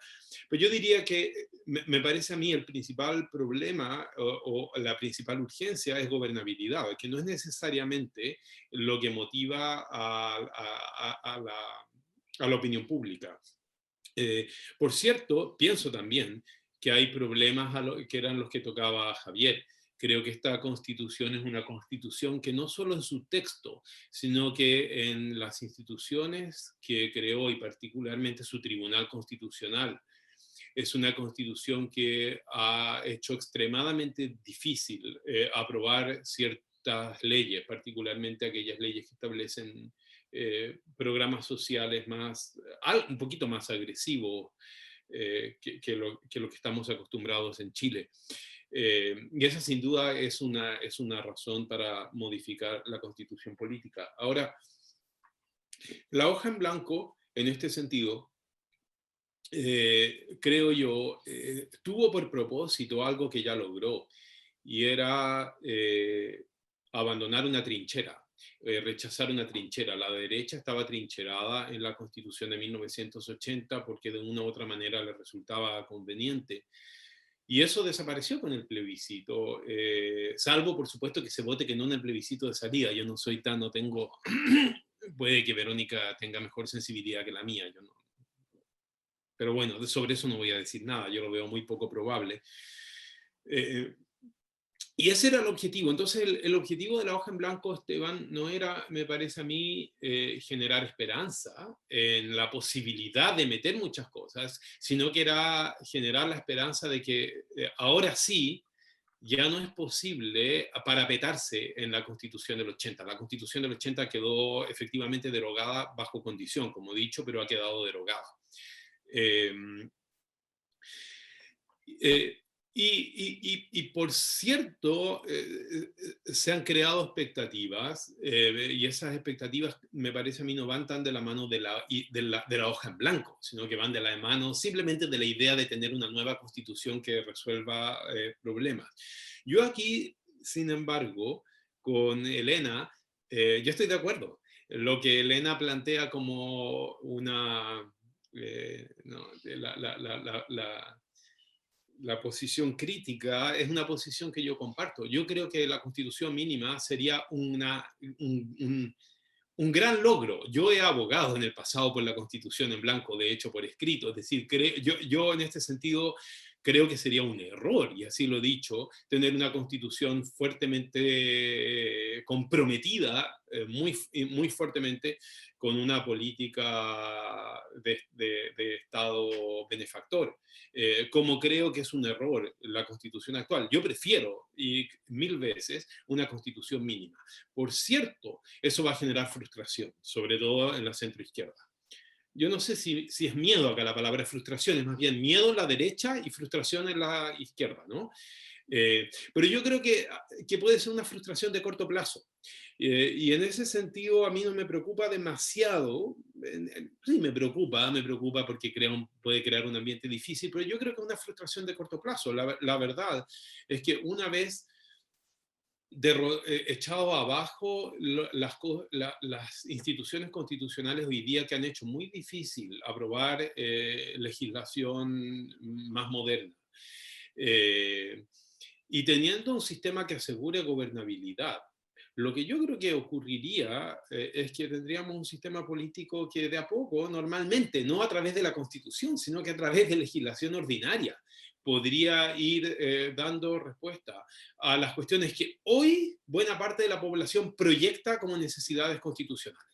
Pero yo diría que me parece a mí el principal problema o la principal urgencia es gobernabilidad, que no es necesariamente lo que motiva a la opinión pública. Por cierto, pienso también que hay problemas que eran los que tocaba Javier. Creo que esta constitución es una constitución que no solo en su texto, sino que en las instituciones que creó y particularmente su Tribunal Constitucional, es una constitución que ha hecho extremadamente difícil aprobar estas leyes, particularmente aquellas leyes que establecen programas sociales un poquito más agresivos que lo que estamos acostumbrados en Chile. Y esa sin duda es una razón para modificar la constitución política. Ahora, la hoja en blanco, en este sentido, creo yo, tuvo por propósito algo que ya logró, y era abandonar una trinchera, rechazar una trinchera. La derecha estaba trincherada en la Constitución de 1980 porque de una u otra manera le resultaba conveniente. Y eso desapareció con el plebiscito, salvo por supuesto que se vote que no en el plebiscito de salida. Yo no tengo, puede que Verónica tenga mejor sensibilidad que la mía, yo no. Pero bueno, sobre eso no voy a decir nada, yo lo veo muy poco probable. Y ese era el objetivo. Entonces el objetivo de la hoja en blanco, Esteban, no era, me parece a mí, generar esperanza en la posibilidad de meter muchas cosas, sino que era generar la esperanza de que ahora sí ya no es posible parapetarse en la Constitución del 80. La Constitución del 80 quedó efectivamente derogada bajo condición, como he dicho, pero ha quedado derogada. Y por cierto, se han creado expectativas, y esas expectativas, me parece a mí, no van tan de la mano de la hoja en blanco, sino que van de la mano simplemente de la idea de tener una nueva constitución que resuelva problemas. Yo aquí, sin embargo, con Elena, yo estoy de acuerdo. Lo que Elena plantea como una... no, la posición crítica es una posición que yo comparto. Yo creo que la constitución mínima sería un gran logro. Yo he abogado en el pasado por la constitución en blanco, de hecho por escrito, es decir, yo en este sentido creo que sería un error, y así lo he dicho, tener una constitución fuertemente comprometida, muy fuertemente, con una política de Estado benefactor, como creo que es un error la constitución actual. Yo prefiero, y 1000 veces, una constitución mínima. Por cierto, eso va a generar frustración, sobre todo en la centroizquierda. Yo no sé si es miedo acá la palabra frustración, es más bien miedo en la derecha y frustración en la izquierda, ¿no? Pero yo creo que puede ser una frustración de corto plazo. Y en ese sentido a mí no me preocupa demasiado. Sí, me preocupa porque puede crear un ambiente difícil, pero yo creo que es una frustración de corto plazo. La verdad es que una vez echado abajo las instituciones constitucionales hoy día, que han hecho muy difícil aprobar legislación más moderna. Y teniendo un sistema que asegure gobernabilidad, lo que yo creo que ocurriría es que tendríamos un sistema político que de a poco, normalmente, no a través de la Constitución, sino que a través de legislación ordinaria, podría ir dando respuesta a las cuestiones que hoy buena parte de la población proyecta como necesidades constitucionales.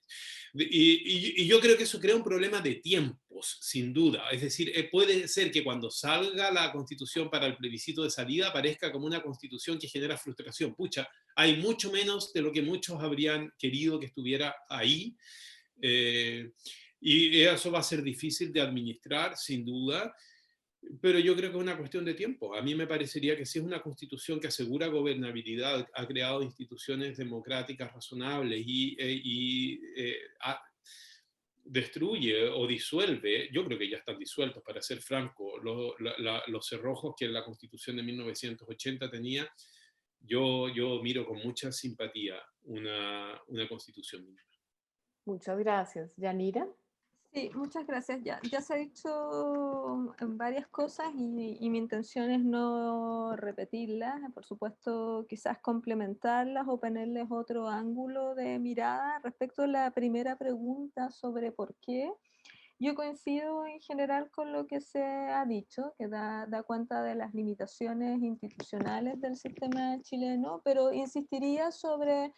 Y yo creo que eso crea un problema de tiempos, sin duda. Es decir, puede ser que cuando salga la constitución para el plebiscito de salida aparezca como una constitución que genera frustración. Pucha, hay mucho menos de lo que muchos habrían querido que estuviera ahí. Y eso va a ser difícil de administrar, sin duda. Pero yo creo que es una cuestión de tiempo. A mí me parecería que si es una constitución que asegura gobernabilidad, ha creado instituciones democráticas razonables y destruye o disuelve, yo creo que ya están disueltos, para ser franco, los cerrojos que la constitución de 1980 tenía, yo miro con mucha simpatía una constitución mínima. Muchas gracias. Yanira. Sí, muchas gracias. Ya se ha dicho varias cosas y mi intención es no repetirlas, por supuesto, quizás complementarlas o ponerles otro ángulo de mirada respecto a la primera pregunta sobre por qué. Yo coincido en general con lo que se ha dicho, que da cuenta de las limitaciones institucionales del sistema chileno, pero insistiría sobre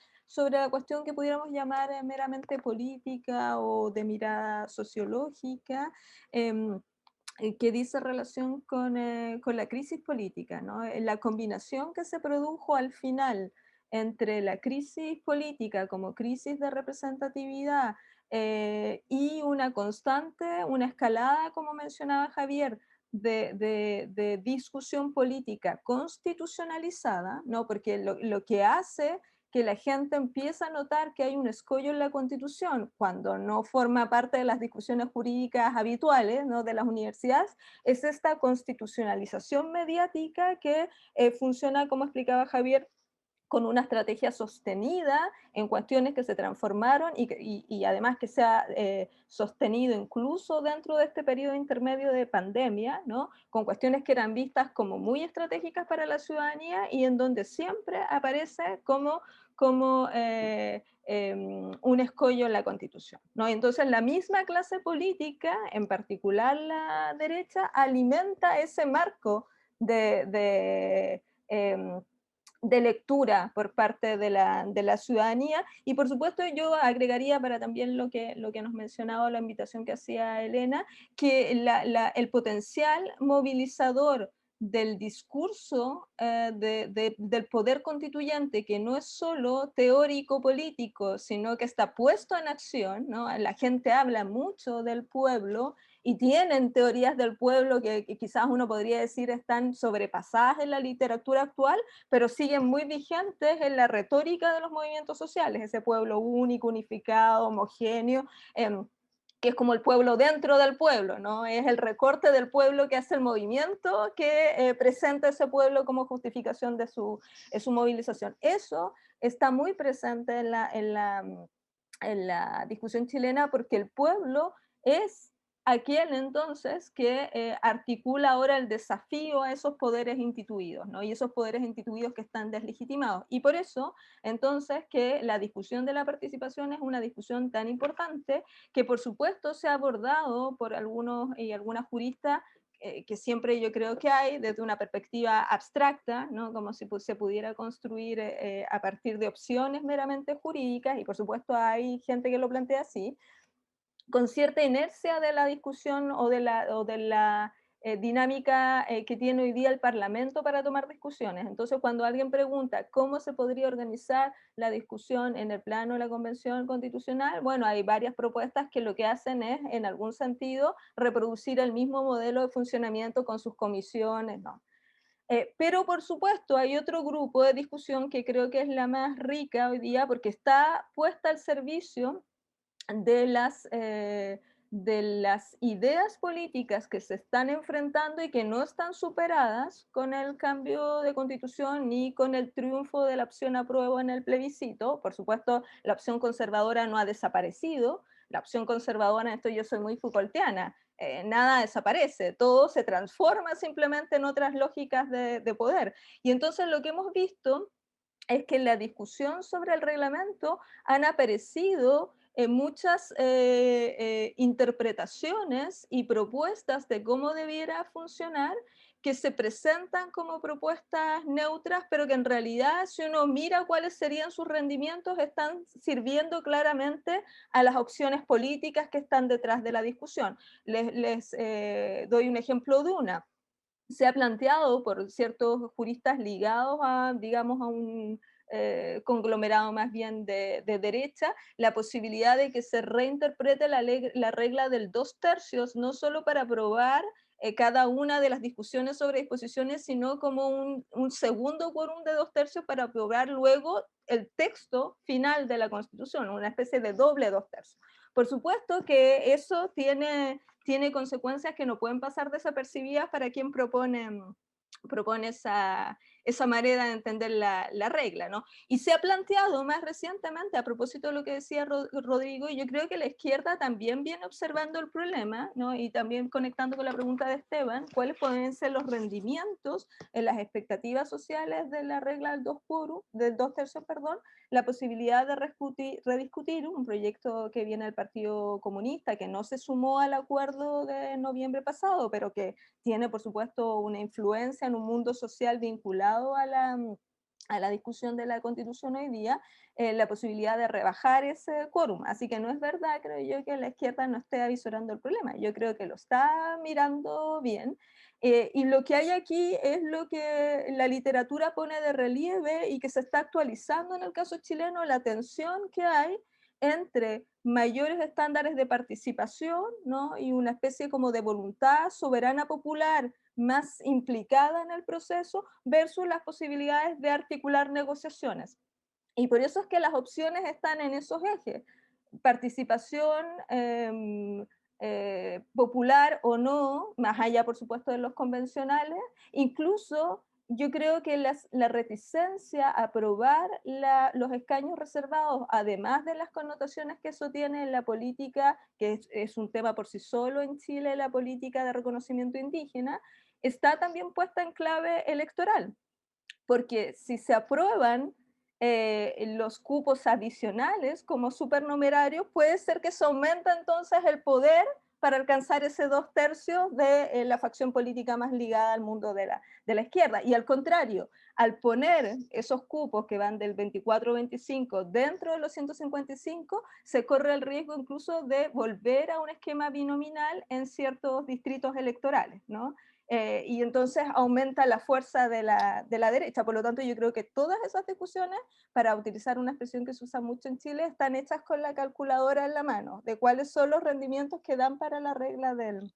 la cuestión que pudiéramos llamar meramente política o de mirada sociológica, que dice relación con la crisis política, ¿no? La combinación que se produjo al final entre la crisis política como crisis de representatividad y una constante, una escalada, como mencionaba Javier, de discusión política constitucionalizada, ¿no? Porque lo que hace que la gente empieza a notar que hay un escollo en la Constitución cuando no forma parte de las discusiones jurídicas habituales, ¿no?, de las universidades, es esta constitucionalización mediática que funciona, como explicaba Javier, con una estrategia sostenida en cuestiones que se transformaron y además que se ha sostenido incluso dentro de este periodo intermedio de pandemia, ¿no? Con cuestiones que eran vistas como muy estratégicas para la ciudadanía y en donde siempre aparece como un escollo en la Constitución, ¿no? Entonces la misma clase política, en particular la derecha, alimenta ese marco de de lectura por parte de la ciudadanía. Y por supuesto yo agregaría para también lo que nos mencionaba, la invitación que hacía Elena, que el potencial movilizador del discurso del poder constituyente, que no es solo teórico político, sino que está puesto en acción, ¿no? La gente habla mucho del pueblo y tienen teorías del pueblo que quizás uno podría decir están sobrepasadas en la literatura actual, pero siguen muy vigentes en la retórica de los movimientos sociales, ese pueblo único, unificado, homogéneo, que es como el pueblo dentro del pueblo, ¿no? Es el recorte del pueblo que hace el movimiento que presenta ese pueblo como justificación de su movilización. Eso está muy presente en la discusión chilena porque el pueblo es aquel entonces que articula ahora el desafío a esos poderes instituidos, ¿no? Y esos poderes instituidos que están deslegitimados. Y por eso, entonces, que la discusión de la participación es una discusión tan importante que, por supuesto, se ha abordado por algunos y algunas juristas que siempre yo creo que hay desde una perspectiva abstracta, ¿no? Como si se pudiera construir a partir de opciones meramente jurídicas, y por supuesto hay gente que lo plantea así, con cierta inercia de la discusión o de la dinámica que tiene hoy día el Parlamento para tomar discusiones. Entonces, cuando alguien pregunta cómo se podría organizar la discusión en el plano de la Convención Constitucional, bueno, hay varias propuestas que lo que hacen es, en algún sentido, reproducir el mismo modelo de funcionamiento con sus comisiones, ¿no? Pero por supuesto hay otro grupo de discusión que creo que es la más rica hoy día porque está puesta al servicio de de las ideas políticas que se están enfrentando y que no están superadas con el cambio de constitución ni con el triunfo de la opción apruebo en el plebiscito. Por supuesto, la opción conservadora no ha desaparecido. La opción conservadora, en esto yo soy muy Foucaultiana, nada desaparece, todo se transforma simplemente en otras lógicas de poder. Y entonces lo que hemos visto es que en la discusión sobre el reglamento han aparecido muchas interpretaciones y propuestas de cómo debiera funcionar que se presentan como propuestas neutras, pero que en realidad, si uno mira cuáles serían sus rendimientos, están sirviendo claramente a las opciones políticas que están detrás de la discusión. Les doy un ejemplo de una. Se ha planteado por ciertos juristas ligados a, digamos, a un conglomerado más bien de derecha, la posibilidad de que se reinterprete la regla del 2/3, no solo para aprobar cada una de las discusiones sobre disposiciones, sino como un segundo quórum de 2/3 para aprobar luego el texto final de la Constitución, una especie de doble 2/3. Por supuesto que eso tiene consecuencias que no pueden pasar desapercibidas para quien propone esa manera de entender la regla, ¿no? Y se ha planteado más recientemente, a propósito de lo que decía Rodrigo, y yo creo que la izquierda también viene observando el problema, ¿no? Y también conectando con la pregunta de Esteban, ¿cuáles pueden ser los rendimientos en las expectativas sociales de la regla del 2/3, perdón, la posibilidad de rediscutir un proyecto que viene del Partido Comunista, que no se sumó al acuerdo de noviembre pasado, pero que tiene, por supuesto, una influencia en un mundo social vinculado a la discusión de la Constitución hoy día, la posibilidad de rebajar ese quórum. Así que no es verdad, creo yo, que la izquierda no esté avisorando el problema. Yo creo que lo está mirando bien. Y lo que hay aquí es lo que la literatura pone de relieve y que se está actualizando en el caso chileno, la tensión que hay entre mayores estándares de participación, ¿no? Y una especie como de voluntad soberana popular más implicada en el proceso versus las posibilidades de articular negociaciones. Y por eso es que las opciones están en esos ejes. Participación popular o no, más allá por supuesto de los convencionales, incluso yo creo que la reticencia a aprobar los escaños reservados, además de las connotaciones que eso tiene en la política, que es un tema por sí solo en Chile, la política de reconocimiento indígena, está también puesta en clave electoral, porque si se aprueban los cupos adicionales como supernumerarios, puede ser que se aumenta entonces el poder para alcanzar ese 2/3 de la facción política más ligada al mundo de la izquierda. Y al contrario, al poner esos cupos que van del 24-25 dentro de los 155, se corre el riesgo incluso de volver a un esquema binominal en ciertos distritos electorales, ¿no? Y entonces aumenta la fuerza de la derecha. Por lo tanto, yo creo que todas esas discusiones, para utilizar una expresión que se usa mucho en Chile, están hechas con la calculadora en la mano, de cuáles son los rendimientos que dan para la regla del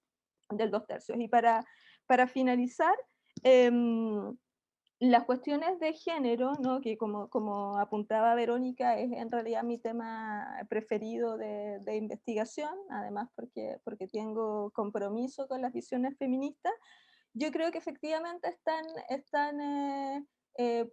2/3. Y para finalizar, las cuestiones de género, ¿no? Que como apuntaba Verónica, es en realidad mi tema preferido de investigación, además porque tengo compromiso con las visiones feministas. Yo creo que efectivamente están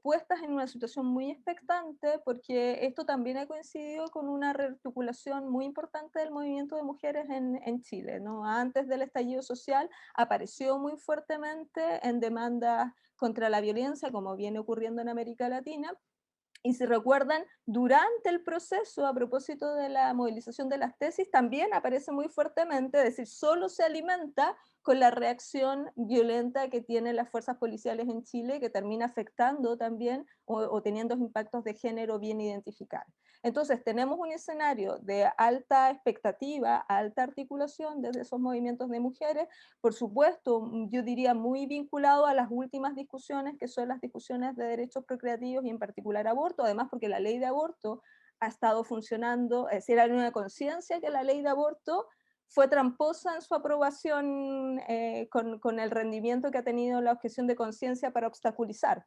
puestas en una situación muy expectante, porque esto también ha coincidido con una rearticulación muy importante del movimiento de mujeres en Chile, ¿no? Antes del estallido social apareció muy fuertemente en demandas contra la violencia, como viene ocurriendo en América Latina. Y si recuerdan, durante el proceso, a propósito de la movilización de las tesis, también aparece muy fuertemente, es decir, solo se alimenta con la reacción violenta que tienen las fuerzas policiales en Chile, que termina afectando también o teniendo impactos de género bien identificados. Entonces, tenemos un escenario de alta expectativa, alta articulación desde esos movimientos de mujeres, por supuesto, yo diría muy vinculado a las últimas discusiones, que son las discusiones de derechos procreativos y en particular aborto, además porque la ley de aborto ha estado funcionando, es decir, hay una conciencia que la ley de aborto fue tramposa en su aprobación con el rendimiento que ha tenido la objeción de conciencia para obstaculizar.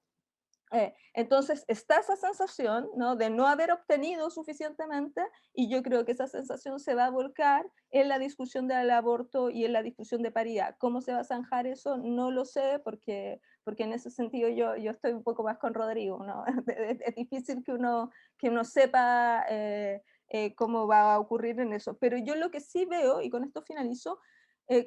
Entonces está esa sensación, ¿no? De no haber obtenido suficientemente, y yo creo que esa sensación se va a volcar en la discusión del aborto y en la discusión de paridad. ¿Cómo se va a zanjar eso? No lo sé, porque en ese sentido yo estoy un poco más con Rodrigo, ¿no? Es difícil que uno sepa cómo va a ocurrir en eso, pero yo lo que sí veo, y con esto finalizo,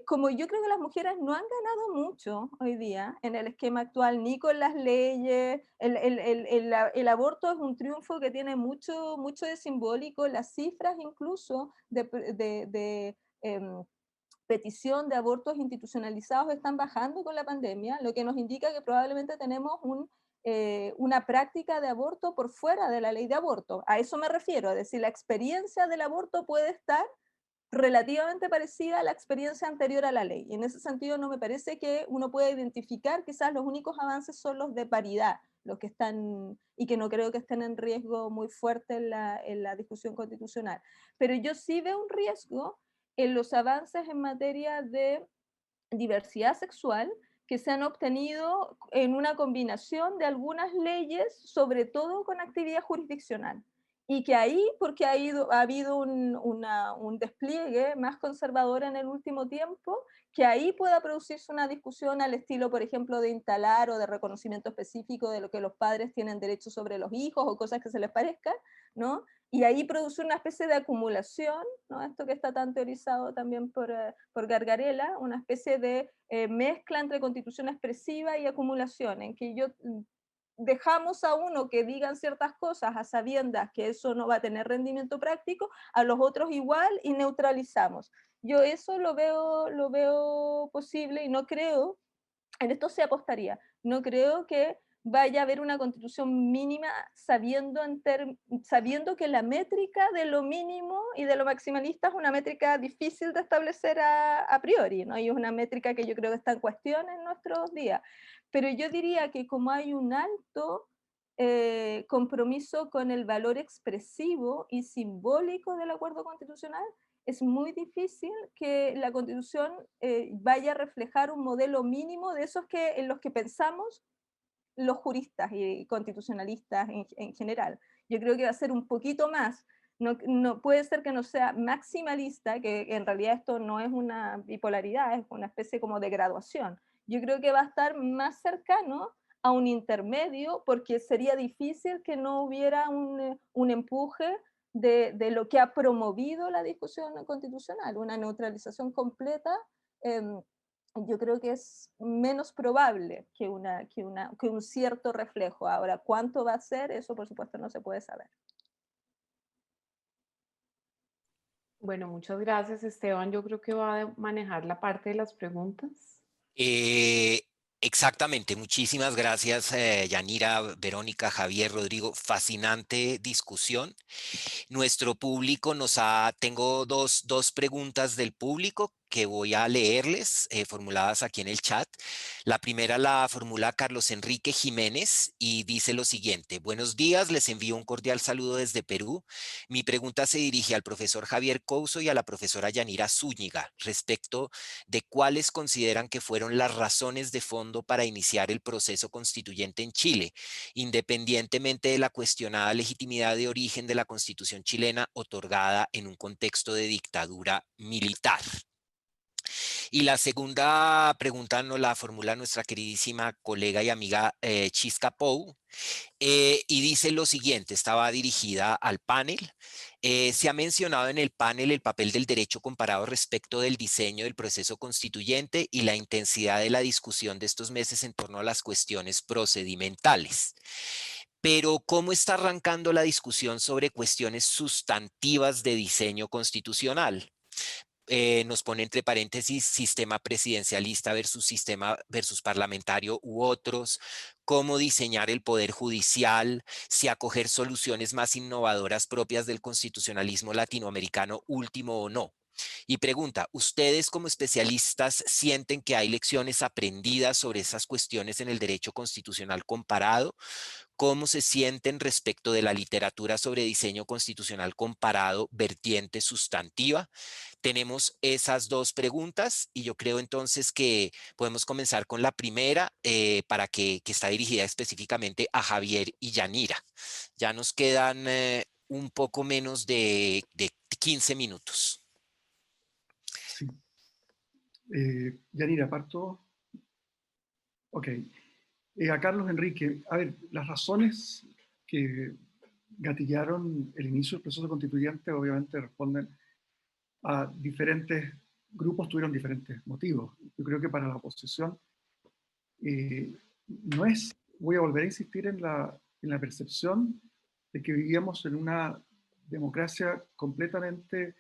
como yo creo que las mujeres no han ganado mucho hoy día en el esquema actual, ni con las leyes, el aborto es un triunfo que tiene mucho, mucho de simbólico, las cifras incluso de petición de abortos institucionalizados están bajando con la pandemia, lo que nos indica que probablemente tenemos una práctica de aborto por fuera de la ley de aborto. A eso me refiero, es decir, la experiencia del aborto puede estar relativamente parecida a la experiencia anterior a la ley. Y en ese sentido no me parece que uno pueda identificar, quizás los únicos avances son los de paridad, los que están, y que no creo que estén en riesgo muy fuerte en la discusión constitucional. Pero yo sí veo un riesgo en los avances en materia de diversidad sexual que se han obtenido en una combinación de algunas leyes, sobre todo con actividad jurisdiccional. Y que ahí, porque ha habido un despliegue más conservador en el último tiempo, que ahí pueda producirse una discusión al estilo, por ejemplo, de instalar o de reconocimiento específico de lo que los padres tienen derecho sobre los hijos o cosas que se les parezcan, ¿no? Y ahí produce una especie de acumulación, ¿no? Esto que está tan teorizado también por Gargarella, una especie de mezcla entre constitución expresiva y acumulación, en que dejamos a uno que digan ciertas cosas a sabiendas que eso no va a tener rendimiento práctico, a los otros igual y neutralizamos. Yo eso lo veo posible y no creo, en esto se apostaría, no creo que vaya a haber una constitución mínima sabiendo, sabiendo que la métrica de lo mínimo y de lo maximalista es una métrica difícil de establecer a priori, ¿no? Y es una métrica que yo creo que está en cuestión en nuestros días. Pero yo diría que como hay un alto compromiso con el valor expresivo y simbólico del acuerdo constitucional, es muy difícil que la Constitución vaya a reflejar un modelo mínimo de esos en los que pensamos los juristas y constitucionalistas en general. Yo creo que va a ser un poquito más. No puede ser que no sea maximalista, que en realidad esto no es una bipolaridad, es una especie como de graduación. Yo creo que va a estar más cercano a un intermedio, porque sería difícil que no hubiera un empuje de lo que ha promovido la discusión constitucional, una neutralización completa. Yo creo que es menos probable que un cierto reflejo. Ahora, ¿cuánto va a ser? Eso, por supuesto, no se puede saber. Bueno, muchas gracias, Esteban. Yo creo que va a manejar la parte de las preguntas. Eh, Exactamente, muchísimas gracias, Yanira, Verónica, Javier, Rodrigo. Fascinante discusión. Nuestro público tengo dos preguntas del público que voy a leerles, formuladas aquí en el chat. La primera la formula Carlos Enrique Jiménez y dice lo siguiente: buenos días, les envío un cordial saludo desde Perú. Mi pregunta se dirige al profesor Javier Couso y a la profesora Yanira Zúñiga respecto de cuáles consideran que fueron las razones de fondo para iniciar el proceso constituyente en Chile, independientemente de la cuestionada legitimidad de origen de la Constitución chilena otorgada en un contexto de dictadura militar. Y la segunda pregunta nos la formula nuestra queridísima colega y amiga Chisca Pou, y dice lo siguiente, estaba dirigida al panel. Se ha mencionado en el panel el papel del derecho comparado respecto del diseño del proceso constituyente y la intensidad de la discusión de estos meses en torno a las cuestiones procedimentales. Pero ¿cómo está arrancando la discusión sobre cuestiones sustantivas de diseño constitucional? Nos pone entre paréntesis sistema presidencialista versus sistema versus parlamentario u otros, cómo diseñar el poder judicial, si acoger soluciones más innovadoras propias del constitucionalismo latinoamericano último o no. Y pregunta, ¿ustedes como especialistas sienten que hay lecciones aprendidas sobre esas cuestiones en el derecho constitucional comparado? ¿Cómo se sienten respecto de la literatura sobre diseño constitucional comparado, vertiente sustantiva? Tenemos esas dos preguntas y yo creo entonces que podemos comenzar con la primera, que está dirigida específicamente a Javier y Yanira. Ya nos quedan un poco menos de 15 minutos. Sí. Yanira, parto. Ok. A Carlos Enrique, a ver, las razones que gatillaron el inicio del proceso constituyente obviamente responden a diferentes grupos, tuvieron diferentes motivos. Yo creo que para la oposición no es, voy a volver a insistir en la percepción de que vivíamos en una democracia completamente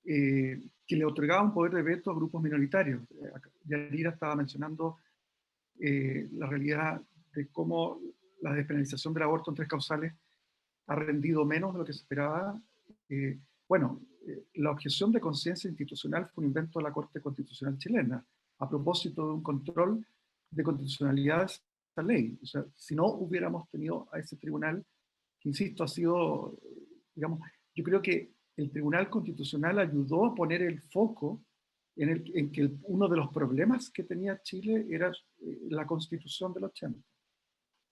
que le otorgaba un poder de veto a grupos minoritarios. Yanira estaba mencionando la realidad de cómo la despenalización del aborto en 3 causales ha rendido menos de lo que se esperaba. La objeción de conciencia institucional fue un invento de la Corte Constitucional chilena a propósito de un control de constitucionalidad de esta ley. O sea, si no hubiéramos tenido a ese tribunal, que insisto, ha sido, digamos, yo creo que el Tribunal Constitucional ayudó a poner el foco en que uno de los problemas que tenía Chile era la Constitución del 80,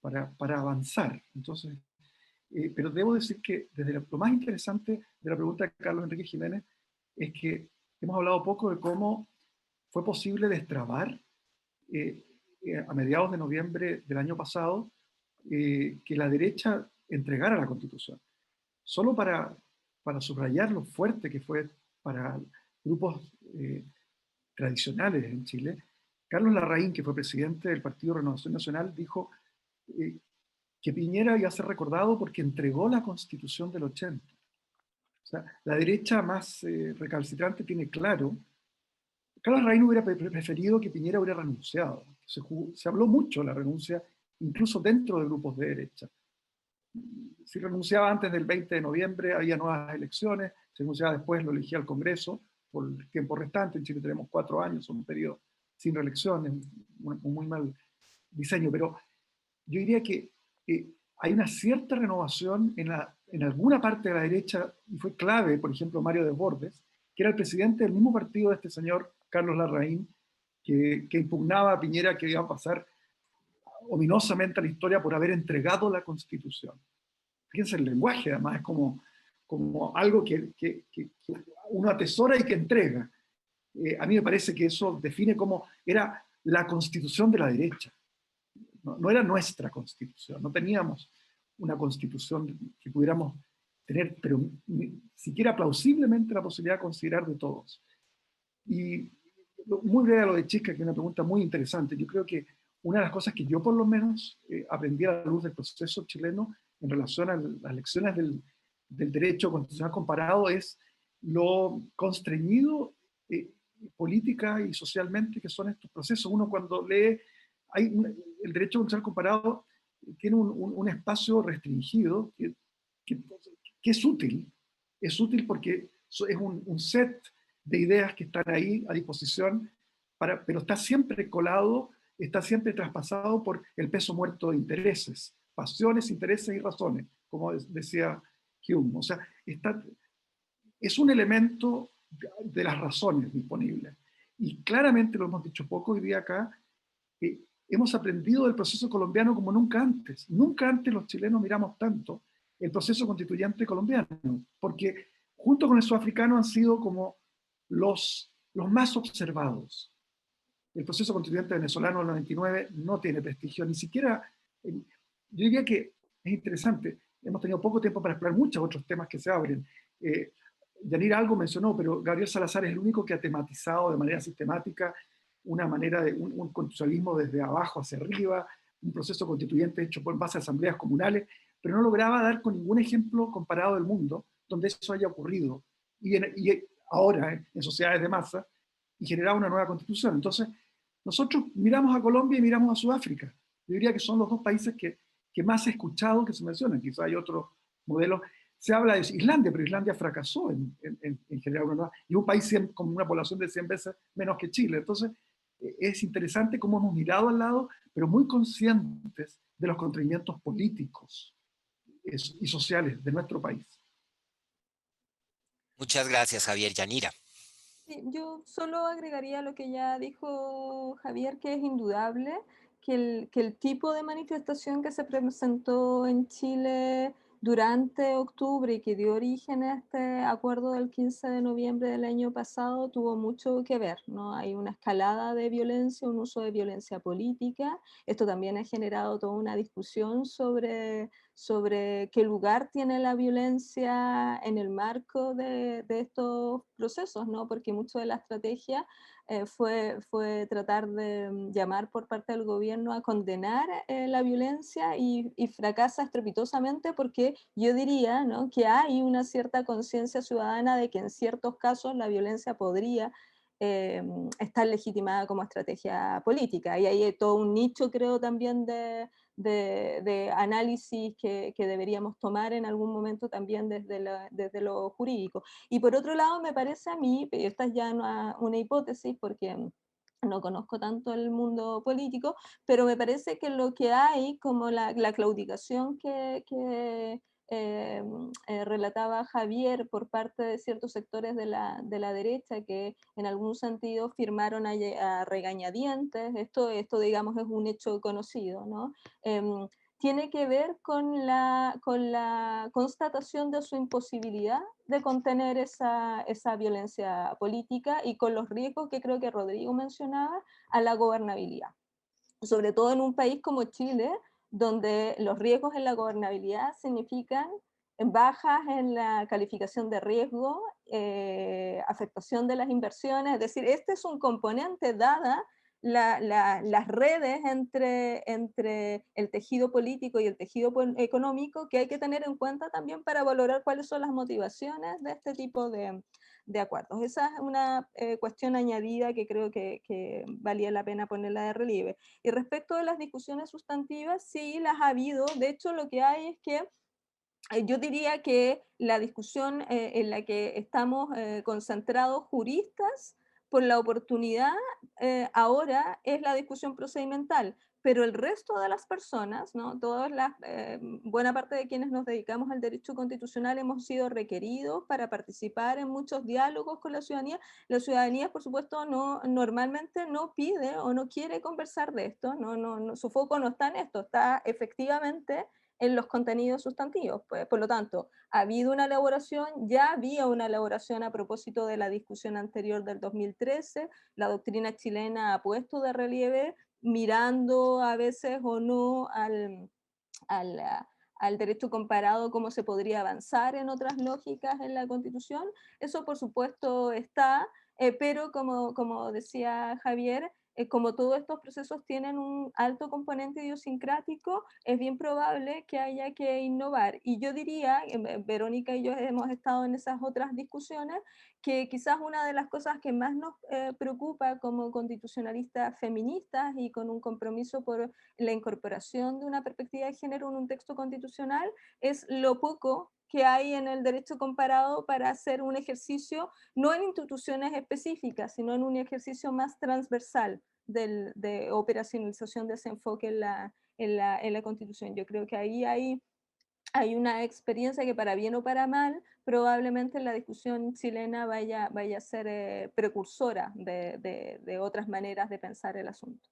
para avanzar. Entonces, pero debo decir que desde lo más interesante de la pregunta de Carlos Enrique Jiménez es que hemos hablado poco de cómo fue posible destrabar a mediados de noviembre del año pasado que la derecha entregara la Constitución. Solo para subrayar lo fuerte que fue para grupos tradicionales en Chile, Carlos Larraín, que fue presidente del Partido Renovación Nacional, dijo que Piñera iba a ser recordado porque entregó la Constitución del 80. O sea, la derecha más recalcitrante tiene claro. Carlos Larraín hubiera preferido que Piñera hubiera renunciado. Se habló mucho de la renuncia incluso dentro de grupos de derecha. Si renunciaba antes del 20 de noviembre, había nuevas elecciones, si renunciaba después, lo elegía el Congreso por el tiempo restante. En Chile tenemos 4 años, un periodo sin reelecciones, un muy mal diseño, pero yo diría que hay una cierta renovación en alguna parte de la derecha, y fue clave, por ejemplo, Mario Desbordes, que era el presidente del mismo partido de este señor, Carlos Larraín, que impugnaba a Piñera que iba a pasar ominosamente a la historia por haber entregado la Constitución. Fíjense el lenguaje, además, es como algo que uno atesora y que entrega. A mí me parece que eso define cómo era la Constitución de la derecha. No era nuestra Constitución, no teníamos una Constitución que pudiéramos tener, pero ni siquiera plausiblemente la posibilidad de considerar de todos. Y muy breve a lo de Chisca, que es una pregunta muy interesante. Yo creo que una de las cosas que yo por lo menos aprendí a la luz del proceso chileno en relación a las lecciones del derecho constitucional comparado es lo constreñido política y socialmente que son estos procesos. Uno cuando lee, el derecho constitucional comparado tiene un espacio restringido que es útil porque es un set de ideas que están ahí a disposición, pero está siempre colado, está siempre traspasado por el peso muerto de intereses, pasiones, intereses y razones, como decía Hume. O sea, es un elemento de las razones disponibles. Y claramente, lo hemos dicho poco hoy día acá, hemos aprendido del proceso colombiano como nunca antes. Nunca antes los chilenos miramos tanto el proceso constituyente colombiano, porque junto con el sudafricano han sido como los más observados. El proceso constituyente venezolano del 99 no tiene prestigio, ni siquiera, yo diría que es interesante, hemos tenido poco tiempo para explorar muchos otros temas que se abren. Yanira algo mencionó, pero Gabriel Salazar es el único que ha tematizado de manera sistemática una manera de un constitucionalismo desde abajo hacia arriba, un proceso constituyente hecho en base a asambleas comunales, pero no lograba dar con ningún ejemplo comparado del mundo donde eso haya ocurrido. Y ahora, en sociedades de masa, y generaba una nueva constitución. Entonces, nosotros miramos a Colombia y miramos a Sudáfrica. Yo diría que son los dos países que más he escuchado que se mencionan. Quizá hay otros modelos. Se habla de Islandia, pero Islandia fracasó en generar una nueva, y un país con una población de 100 veces menos que Chile. Entonces, es interesante cómo hemos mirado al lado, pero muy conscientes de los constreñimientos políticos y sociales de nuestro país. Muchas gracias, Javier. Yanira. Sí, yo solo agregaría lo que ya dijo Javier, que es indudable que el tipo de manifestación que se presentó en Chile durante octubre y que dio origen a este acuerdo del 15 de noviembre del año pasado tuvo mucho que ver, ¿no? Hay una escalada de violencia, un uso de violencia política. Esto también ha generado toda una discusión sobre qué lugar tiene la violencia en el marco de estos procesos, ¿no? Porque mucho de la estrategia fue tratar de llamar por parte del gobierno a condenar la violencia y fracasa estrepitosamente porque yo diría, ¿no?, que hay una cierta conciencia ciudadana de que en ciertos casos la violencia podría estar legitimada como estrategia política. Y ahí hay todo un nicho, creo, también de análisis que deberíamos tomar en algún momento también desde lo jurídico. Y por otro lado, me parece a mí, y esta es ya una hipótesis porque no conozco tanto el mundo político, pero me parece que lo que hay, como la claudicación que relataba Javier por parte de ciertos sectores de la derecha que en algún sentido firmaron a regañadientes, esto digamos es un hecho conocido, ¿no? Tiene que ver con la constatación de su imposibilidad de contener esa violencia política y con los riesgos que creo que Rodrigo mencionaba a la gobernabilidad. Sobre todo en un país como Chile, donde los riesgos en la gobernabilidad significan bajas en la calificación de riesgo, afectación de las inversiones, es decir, este es un componente dada las redes entre el tejido político y el tejido económico que hay que tener en cuenta también para valorar cuáles son las motivaciones de este tipo de de acuerdos. Esa es una cuestión añadida que creo que valía la pena ponerla de relieve. Y respecto de las discusiones sustantivas, sí las ha habido. De hecho, lo que hay es que yo diría que la discusión en la que estamos concentrados juristas por la oportunidad ahora es la discusión procedimental, pero el resto de las personas, ¿no? Buena parte de quienes nos dedicamos al derecho constitucional hemos sido requeridos para participar en muchos diálogos con la ciudadanía. La ciudadanía, por supuesto, normalmente no pide o no quiere conversar de esto, su foco no está en esto, está efectivamente en los contenidos sustantivos. Pues, por lo tanto, ha habido una elaboración, ya había una elaboración a propósito de la discusión anterior del 2013, la doctrina chilena ha puesto de relieve, mirando a veces o no al, al derecho comparado, cómo se podría avanzar en otras lógicas en la Constitución. Eso, por supuesto, está, pero como decía Javier, como todos estos procesos tienen un alto componente idiosincrático, es bien probable que haya que innovar. Y yo diría, Verónica y yo hemos estado en esas otras discusiones, que quizás una de las cosas que más nos preocupa como constitucionalistas feministas y con un compromiso por la incorporación de una perspectiva de género en un texto constitucional es lo poco que hay en el derecho comparado para hacer un ejercicio, no en instituciones específicas, sino en un ejercicio más transversal de operacionalización de ese enfoque en la Constitución. Yo creo que ahí hay una experiencia que, para bien o para mal, probablemente la discusión chilena vaya a ser precursora de otras maneras de pensar el asunto.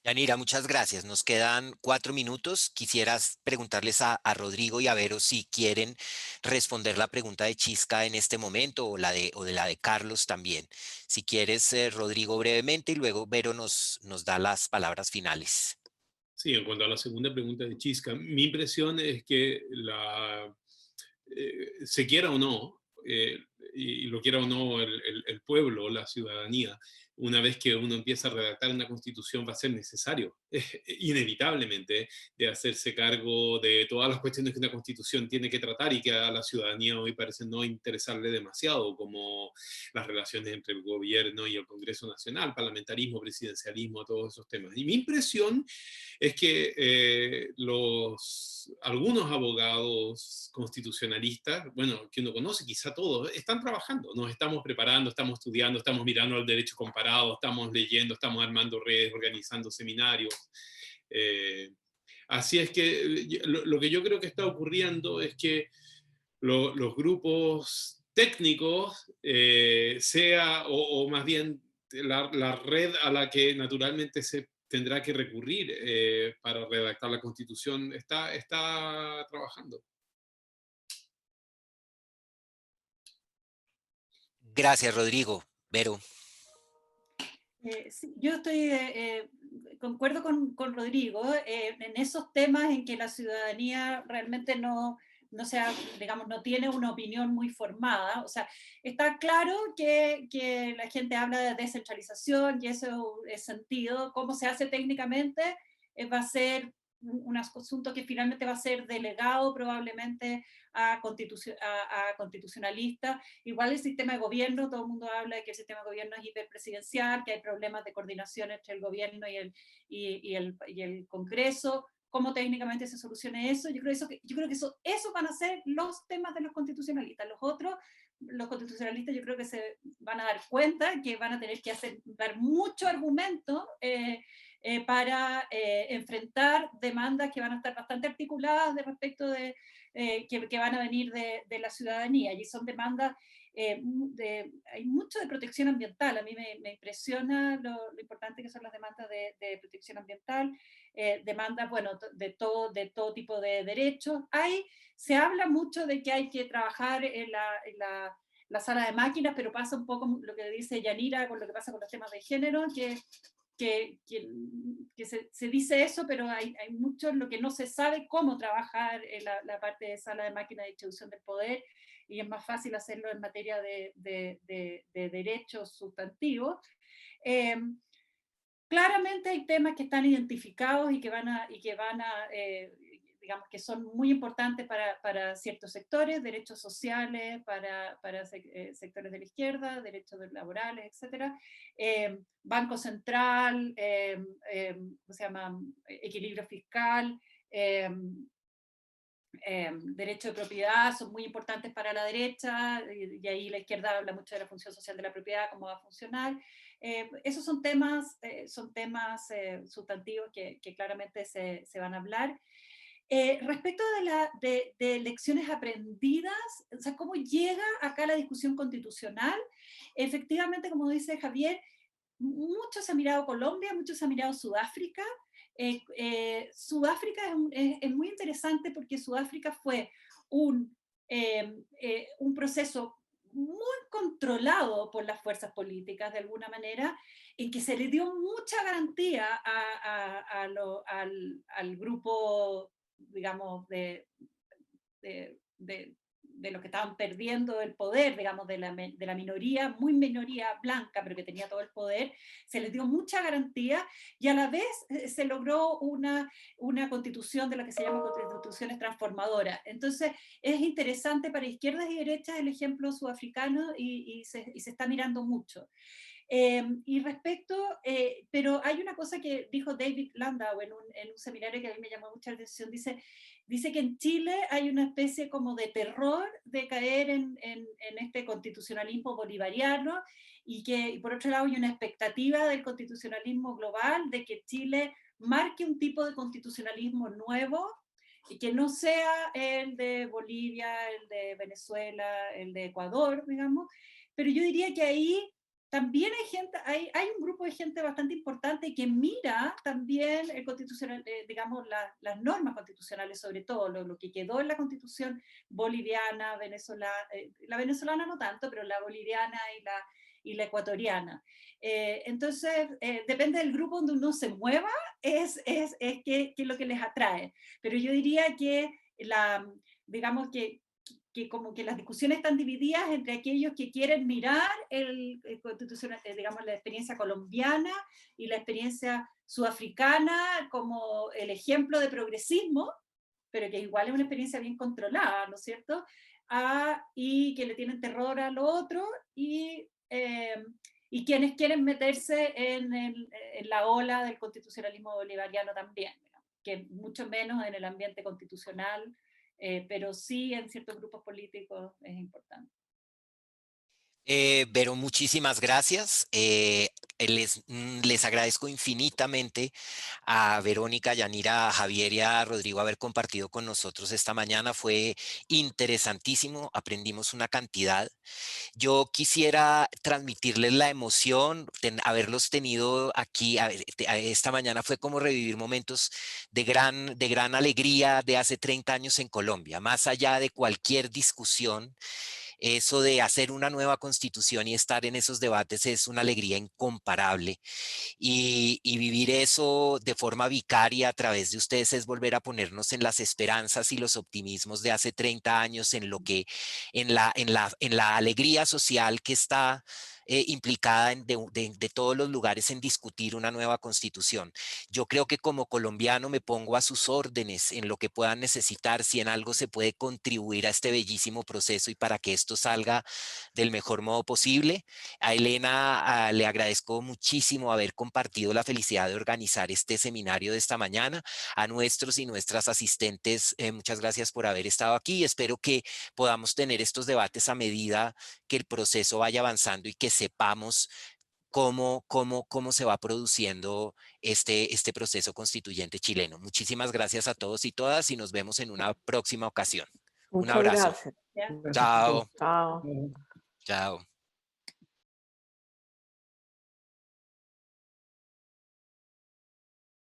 Yanira, muchas gracias. Nos quedan 4 minutos. Quisieras preguntarles a Rodrigo y a Vero si quieren responder la pregunta de Chisca en este momento o de la de Carlos también. Si quieres, Rodrigo, brevemente y luego Vero nos da las palabras finales. Sí, en cuanto a la segunda pregunta de Chisca, mi impresión es que se quiera o no, y lo quiera o no el pueblo, la ciudadanía, una vez que uno empieza a redactar una constitución va a ser necesario, inevitablemente, de hacerse cargo de todas las cuestiones que una constitución tiene que tratar y que a la ciudadanía hoy parece no interesarle demasiado, como las relaciones entre el gobierno y el Congreso Nacional, parlamentarismo, presidencialismo, todos esos temas. Y mi impresión es que algunos abogados constitucionalistas, bueno, que uno conoce, quizá todos, están trabajando, nos estamos preparando, estamos estudiando, estamos mirando al derecho comparado, estamos leyendo, estamos armando redes, organizando seminarios. Así es que lo que yo creo que está ocurriendo es que los grupos técnicos, o más bien la red a la que naturalmente se tendrá que recurrir para redactar la Constitución, está trabajando. Gracias, Rodrigo. Vero. Sí, yo concuerdo con Rodrigo en esos temas en que la ciudadanía realmente no digamos, no tiene una opinión muy formada. O sea, está claro que la gente habla de descentralización y eso es sentido. Cómo se hace técnicamente va a ser un asunto que finalmente va a ser delegado probablemente a constitucionalistas. Igual el sistema de gobierno, todo el mundo habla de que el sistema de gobierno es hiperpresidencial, que hay problemas de coordinación entre el gobierno y el Congreso. ¿Cómo técnicamente se solucione eso? Yo creo que eso van a ser los temas de los constitucionalistas. Los constitucionalistas yo creo que se van a dar cuenta que van a tener que dar mucho argumento para enfrentar demandas que van a estar bastante articuladas respecto de que van a venir de la ciudadanía, y son demandas, hay mucho de protección ambiental. A mí me impresiona lo importante que son las demandas de protección ambiental, demandas, bueno, de todo tipo de derechos. Se habla mucho de que hay que trabajar en la sala de máquinas, pero pasa un poco lo que dice Yanira con lo que pasa con los temas de género, que se dice eso, pero hay mucho en lo que no se sabe cómo trabajar en la parte de sala de máquina de distribución del poder, y es más fácil hacerlo en materia de derechos sustantivos. Claramente hay temas que están identificados y que van a digamos que son muy importantes para ciertos sectores, derechos sociales, para sectores de la izquierda, derechos laborales, etc. Banco Central, ¿cómo se llama? Equilibrio fiscal, derecho de propiedad son muy importantes para la derecha, y ahí la izquierda habla mucho de la función social de la propiedad, cómo va a funcionar. Esos son temas sustantivos que claramente se van a hablar. Respecto de lecciones aprendidas, o sea, cómo llega acá la discusión constitucional, efectivamente, como dice Javier, mucho se ha mirado Colombia, mucho se ha mirado Sudáfrica. Sudáfrica es muy interesante porque Sudáfrica fue un proceso muy controlado por las fuerzas políticas, de alguna manera, en que se le dio mucha garantía al grupo, digamos, de los que estaban perdiendo el poder, digamos, de la minoría, muy minoría blanca, pero que tenía todo el poder, se les dio mucha garantía, y a la vez se logró una constitución de lo que se llama constituciones transformadoras. Entonces, es interesante para izquierdas y derechas el ejemplo sudafricano, y se está mirando mucho. Y respecto, pero hay una cosa que dijo David Landau en un seminario que a mí me llamó mucha atención, dice que en Chile hay una especie como de terror de caer en este constitucionalismo bolivariano, y que por otro lado hay una expectativa del constitucionalismo global de que Chile marque un tipo de constitucionalismo nuevo, y que no sea el de Bolivia, el de Venezuela, el de Ecuador, digamos. Pero yo diría que ahí también hay un grupo de gente bastante importante que mira también el constitucional, digamos, las normas constitucionales, sobre todo lo que quedó en la constitución boliviana, venezolana, la venezolana no tanto, pero la boliviana y la ecuatoriana. Entonces, depende del grupo donde uno se mueva, es que lo que les atrae. Pero yo diría que digamos que como que las discusiones están divididas entre aquellos que quieren mirar digamos, la experiencia colombiana y la experiencia sudafricana como el ejemplo de progresismo, pero que igual es una experiencia bien controlada, ¿no es cierto? Y que le tienen terror a lo otro, y quienes quieren meterse en la ola del constitucionalismo bolivariano también, ¿no? Que mucho menos en el ambiente constitucional, pero sí en ciertos grupos políticos es importante. Vero, muchísimas gracias. Les agradezco infinitamente a Verónica, Yanira, a Javier y a Rodrigo haber compartido con nosotros esta mañana. Fue interesantísimo, aprendimos una cantidad. Yo quisiera transmitirles la emoción, haberlos tenido aquí esta mañana fue como revivir momentos de gran alegría de hace 30 años en Colombia, más allá de cualquier discusión. Eso de hacer una nueva constitución y estar en esos debates es una alegría incomparable, y vivir eso de forma vicaria a través de ustedes es volver a ponernos en las esperanzas y los optimismos de hace 30 años, en la alegría social que está implicada de todos los lugares en discutir una nueva constitución. Yo creo que como colombiano me pongo a sus órdenes en lo que puedan necesitar, si en algo se puede contribuir a este bellísimo proceso y para que esto salga del mejor modo posible. A Elena le agradezco muchísimo haber compartido la felicidad de organizar este seminario de esta mañana. A nuestros y nuestras asistentes, muchas gracias por haber estado aquí. Espero que podamos tener estos debates a medida que el proceso vaya avanzando y que sepamos cómo se va produciendo este proceso constituyente chileno. Muchísimas gracias a todos y todas, y nos vemos en una próxima ocasión. Un Muchas abrazo. gracias. ¿Ya? Gracias a Chao. todos. Chao. Chao.